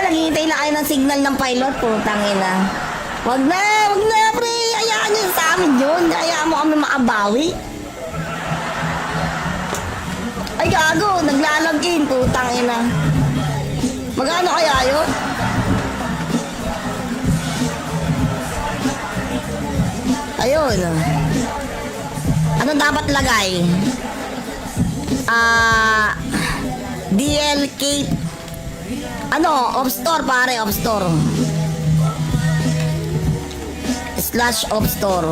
Speaker 1: Naghihintay na kayo ng signal ng pilot, putang ina. Wag na, pre. Hayaan nyo sa amin yun. Hayaan mo kami makabawi. Ay, gago. Naglalagin, putang ina. Magkano kaya yun? Ayun. Ano dapat lagay? DLK. Ano? Off store, pare. Off store. / off store.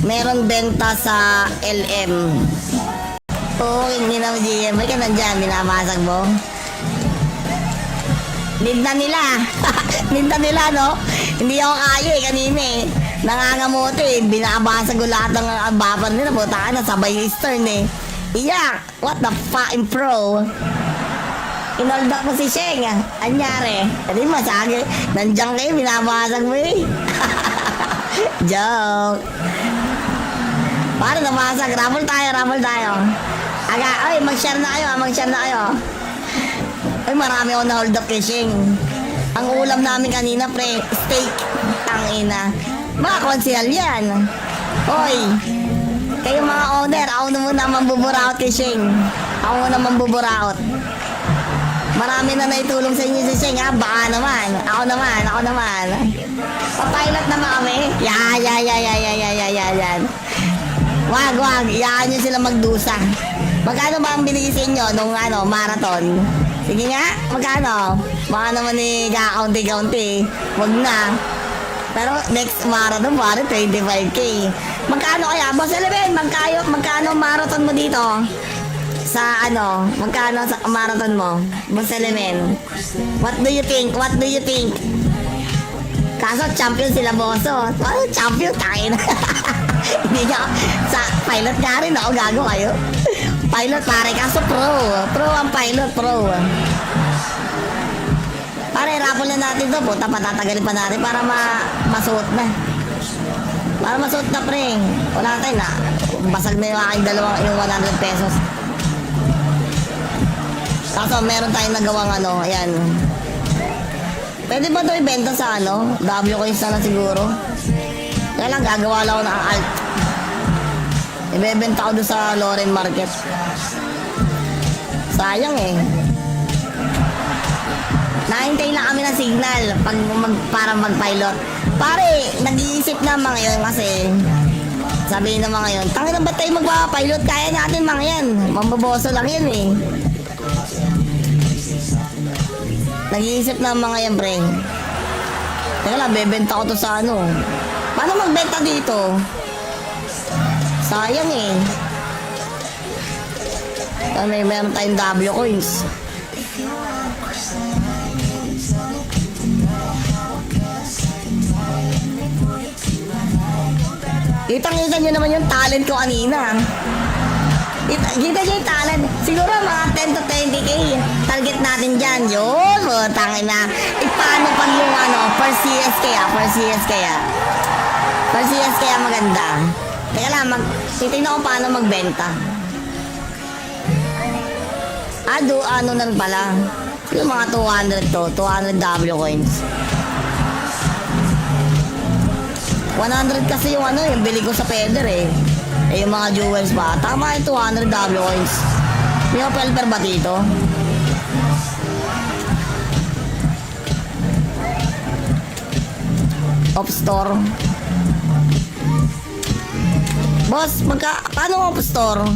Speaker 1: Meron benta sa LM. Oo, hindi na GM. May ka nandyan, binabasag mo. Need na nila. Need na nila, no? Hindi ako kaya eh, kanina eh. Nangangamote eh. Binabasag ko lahat ng bumper nila. Puta ka na, sabay Eastern eh. Iyak! What the fucking pro? Inold up mo si Sheng ah. Anyari? Hindi masagi. Nandiyan kayo, binabasag mo eh. Joke. Paano namasag? Raffle tayo. Ay, mag-share na kayo. Ay, marami ako na hold up kay Sheng. Ang ulam namin kanina, pre, steak. Tangina. Mga konsihal yan. Hoy, kayo mga owner, ako na muna mambuburaot kay Sheng. Ako muna mambuburaot. Marami na naitulong sa inyo si Sheng, ha? Baka naman. Ako naman. Papilot naman kami. Yan. Wag. Iyaan nyo sila magdusa. Magkano ba ang binigay sa inyo nung marathon? Sige nga, magkano? Baka naman kakaunti-kaunti. Wag na. Pero next marathon, pare, 25K. Magkano kaya? Boss Eleven, magkano marathon mo dito? Magkano sa marathon mo? Boss Eleven. What do you think? Kaso champion sila, bosso. Champion, tayo na. Hindi niya, sa pilot nga rin ako, gago kayo. Pilot pare, kaso pro ang pilot, pro. Pare, raffle na natin to, puta, patatagalin pa natin para masuot na. Para masuot na, pre. Wala tayo na, basag na yung aking yung 100 pesos. Kaso meron tayong nagawang ayan. Pwede ba ito ibenta sa W coins na siguro? Kaya lang, gagawa lang ako ng alt. Ibebenta ko doon sa Loren Market. Sayang eh. Nahintay lang kami ng signal para mag-pilot. Pare, nag-iisip na mga yun kasi sabihin ng mga yun, tangin na ba tayo magpapilot? Kaya natin mga yan. Mambaboso lang yan eh. Nag-iisip na mga yan, pre. Teka lang, bebenta ko to sa Paano magbenta dito? Sayang eh. Meron tayong W coins. Kitang-kita nyo naman yung talent ko kanina. Kita nyo yung talent. Siguro mga 10 to 20K. Target natin dyan. Yun, tangin na. Paano pag yung per CSK Per CSK maganda. Teka lang, titignan ko paano magbenta. Na rin pala. Yung mga 200 to, 200 W coins. 100 kasi yung yung bili ko sa Peder eh. Yung mga jewels pa. Tama yung 200 W coins. May pelper ba dito? Off store. Boss, paano off store?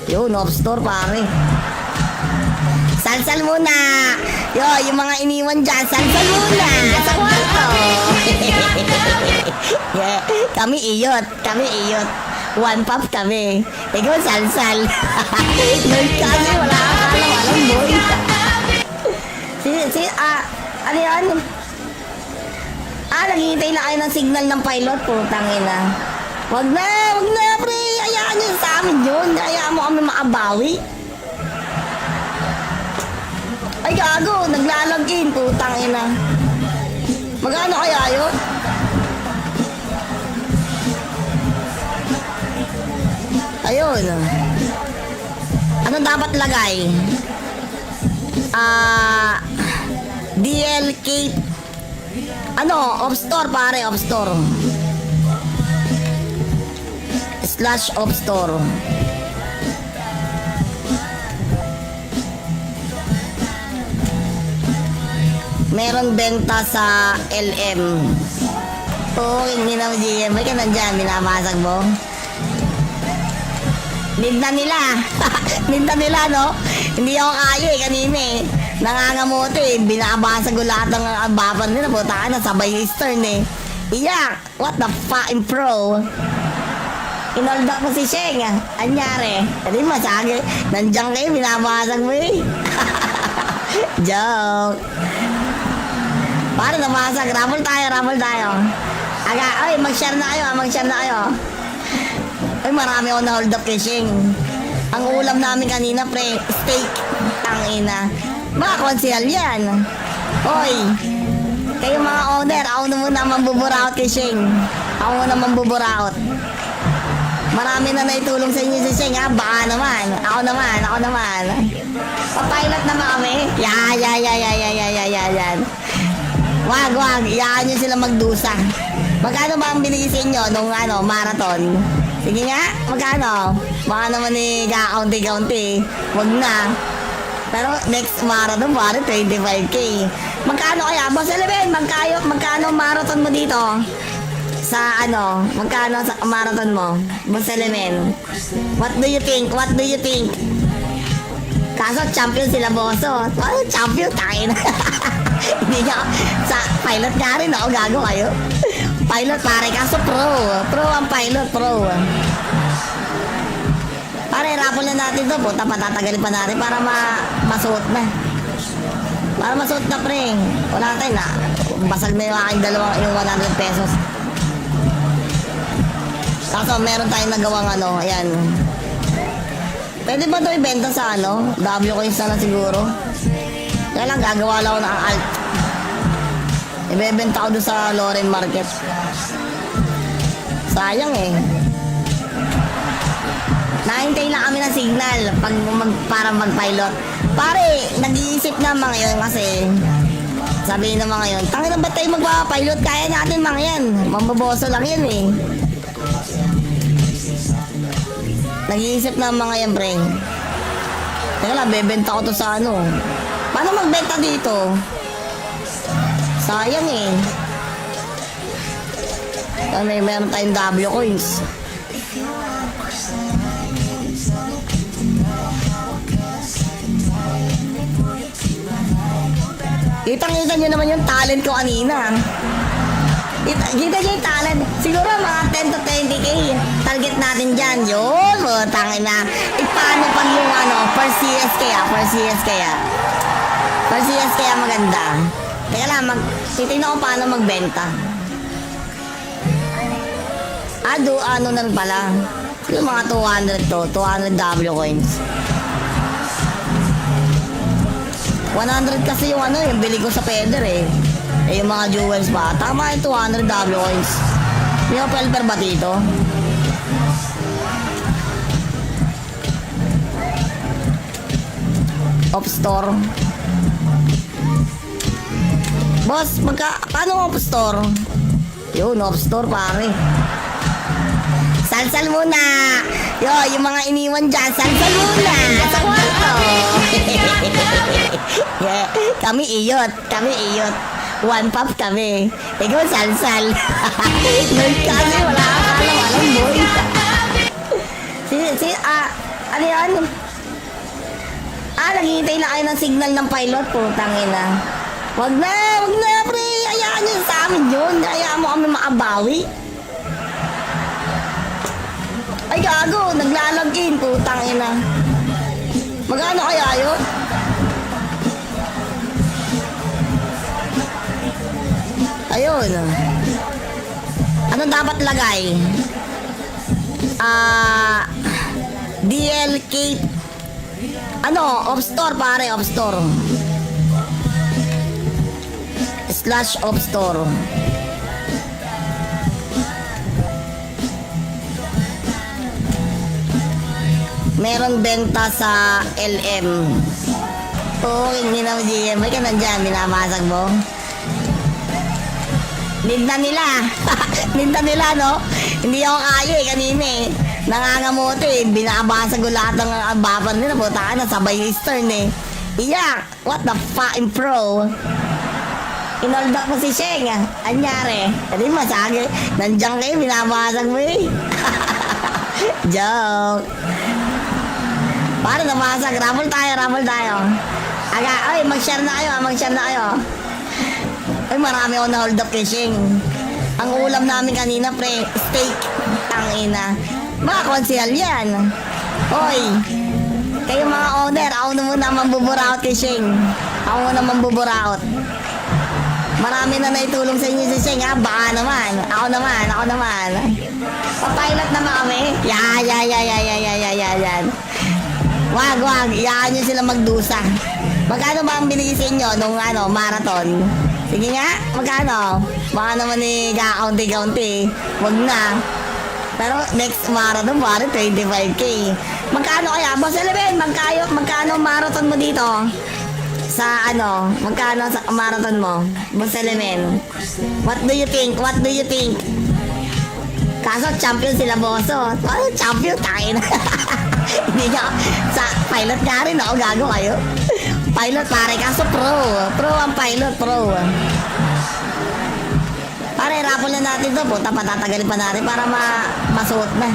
Speaker 1: Yun, off store pare. Salsal muna. Yung mga iniwan dyan, salsal muna. Sa kwarto. Yeah, kami iyot. One pop kami. Ikaw salsal. Nerd kasi wala ka alam boy. Ano yan? Naghihintay na kayo ng signal ng pilot, putang ina. Wag na, pre. Hayaan nyo sa amin yun. Hayaan mo kami makabawi. Ay, gago, naglalagin, putang ina. Magkano kaya yun? Ayun. Ano dapat lagay? DLK. Ano? Off store, pare, off store. / off store. Meron benta sa LM. Oo, hindi na GM. May ka nandyan, binabasag mo. Need na nila. Need na nila, no? Hindi ako kaya eh, kanina eh. Nangangamoto eh. Binabasag ko lahat ng baban nila. Buta ka na, sabay Eastern eh. Iyak! What the fucking pro? Inoldak mo si Sheng ah. Anyari? Hindi masagi. Nandiyan kayo, binabasag mo eh. Joke. Paano namasag? Raffle tayo, raffle tayo. Aga, ay, mag-share na kayo, mag-share na kayo. Ay, marami ako na hold up fishing. Ang ulam namin kanina, pre, steak. Tangina. Mga konsihal yan. Hoy, kayo mga owner, ako na muna mambuburaot fishing. Ako muna mambuburaot. Marami na naitulong sa inyo si Sheng, ha? Baka naman. Ako naman. Papilot naman kami. Yan. Wag. Iyaan nyo sila magdusa. Magkano ba ang binigay sa inyo nung marathon? Sige nga, magkano? Baka naman kakaunti-kaunti. Wag na. Pero next marathon, pare, 25K. Magkano kaya? Boss Eleven, magkano marathon mo dito? Sa magkano sa marathon mo? Boss Eleven. What do you think? Kaso champion sila, boso. Ano champion? Takin. Hindi niya, sa pilot nga rin ako, gago kayo. Pilot pare, kaso pro ang pilot, pro. Pare, raffle na natin to, puta, patatagalin pa natin para masuot na. Para masuot na, pre. Wala tayo na, basag na yung aking yung 100 pesos. Kaso meron tayong nagawang ayan. Pwede ba ito ibenta sa W coins na siguro? Kaya lang, gagawa lang ako ng alt. Ibebenta ko doon sa Loren Market. Sayang eh. Nahintay lang kami ng signal para mag-pilot. Pare, nag-iisip na mga yun kasi sabihin ng mga yun, tangin na ba tayo magpapilot? Kaya natin mga yan. Mambaboso lang yan eh. Nag-iisip na mga yan, pre. Teka lang, bebenta ko to sa Paano magbenta dito? Sayang eh. Meron tayong W coins. Kitang-kita nyo naman yung talent ko kanina. Kita nyo yung talent. Siguro mga 10 to 20K. Target natin dyan. Yun, tangin na. Paano pag yung first CS kaya? First CS kaya maganda. Teka lang, titignan ko paano magbenta. Na rin pala. Yung mga 200 to, 200 W coins. 100 kasi yung yung bili ko sa Peder eh. Yung mga jewels pa. Tama yung 200 W coins. May pelper ba dito? Off store. Boss, paano off store? Yun, off store pare. Salsal muna. Yung mga iniwan dyan, salsal muna. Sa kwarto. Yeah. Kami iyot. One pop kami. Ikaw salsal. Nun kasi wala kang alam boy. Ano yan? Naghihintay na kayo ng signal ng pilot, putang ina. Wag na, pre. Hayaan nyo sa amin yun. Hayaan mo kami makabawi. Ay, gago. Naglalagin, putang ina. Magkano kaya yun? Ayun. Ano dapat lagay? DLK. Off store pare, off store. slash off store. Meron benta sa LM. Oo, hindi na GM. May ka nandyan, binabasag mo. Need na nila. Need na nila, no? Hindi ako kaya eh, kanina eh. Nangangamote eh. Binabasag ko lahat ng baban nila. Puta ka na, sabay Eastern eh. Iyak! What the fucking pro? Inold up mo si Sheng. Anyari? Hindi masagi. Nandiyan kayo, binabasag mo eh. Joke. Paano namasag? Raffle tayo. Aga, ay, mag-share na kayo. Ay, marami ako na hold up kay Sheng. Ang ulam namin kanina, pre, steak. Tangina. Mga konsihal yan. Hoy, kayo mga owner, ako na muna mambuburaot kay Sheng. Ako muna mambuburaot. Marami na naitulong sa inyo si Sheng, ha? Baka naman. Ako naman. Papilot naman kami. Yan. Wag. Iyaan nyo sila magdusa. Magkano ba ang binigay sa inyo nung marathon? Sige nga, magkano? Baka naman kakaunti-kaunti. Wag na. Pero next marathon, pare, 25K. Magkano kaya? Boss Eleven, magkano marathon mo dito? Magkano sa marathon mo? Boss Eleven. What do you think? Kaso champion sila, boso. Champion, tayo na. Hindi niya, sa pilot nga rin ako, gago kayo. Pilot pare, kaso pro ang pilot, pro. Pare, raffle na natin to, puta, patatagalin pa natin para masuot na.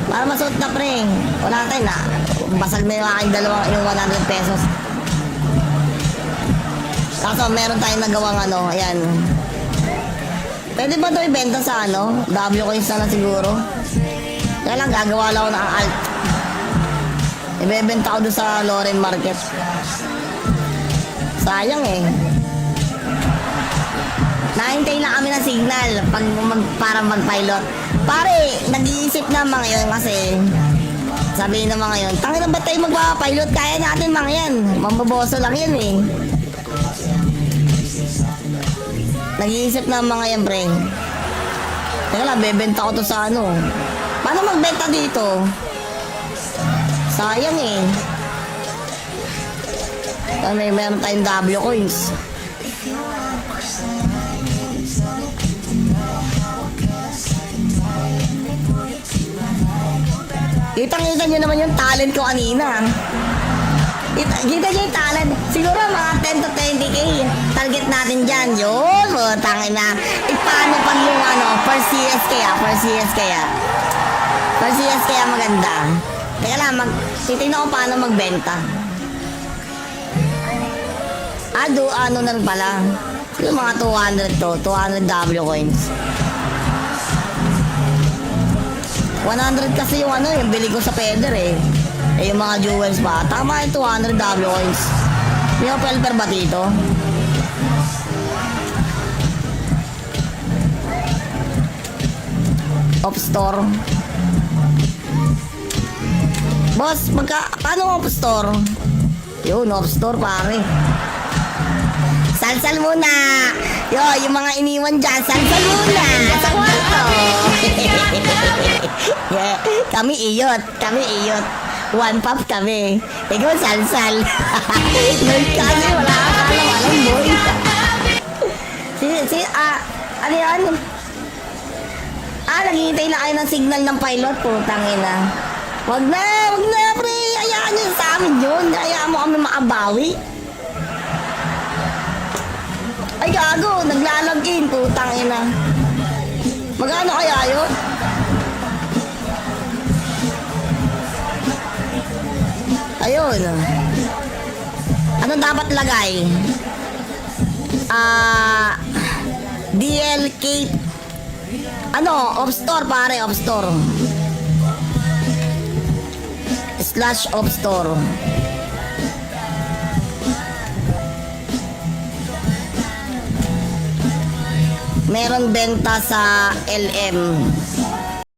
Speaker 1: Para masuot na, pre. Wala tayo na, basag na yung aking yung 100 pesos. Kaso meron tayong nagawang ayan. Pwede ba ito ibenta sa W coins na lang siguro? Kaya lang, gagawa lang ako ng alt. Ibebenta ko doon sa Loren Market. Sayang eh. Nahintay lang kami ng signal para mag-pilot. Pare, nag-iisip na mga yun kasi sabihin ng mga yun, tangin na ba tayo magpapilot? Kaya natin mga yan. Mambaboso lang yan eh. Nag-iisip na mga yan, pre. Teka lang, bebenta ko to sa Paano magbenta dito? Sayang eh. Meron tayong W coins. Kitang-kita nyo naman yung talent ko kanina. Kita nyo yung talent. Siguro mga 10 to 20K. Target natin dyan. Yun, tangin na. Paano pag yung per CS kaya? Per CS kaya maganda. Teka lang, titignan ko paano magbenta. Na rin pala. Yung mga 200 to, 200 W coins. 100 kasi yung yung bili ko sa Peder eh. Yung mga jewels pa. Tama yung 200 W coins. May pelper ba dito? Off store. Boss, paano off store? Yun, off store pare. Salsal muna. Yung mga iniwan dyan, salsal muna. Sa kwarto. Yeah, kami iyot. One pop kami. Ikaw salsal. Kasi wala ka alam boy. Ano yan? Naghihintay na kayo ng signal ng pilot, putang ina. Wag na, pre. Hayaan nyo sa amin yun. Hayaan mo kami makabawi. Ay, gago. Naglalagin, putang ina. Magkano kaya yun? Ayun. Anong dapat lagay? DLK. Off store pare, off store. / off store. Meron benta sa LM.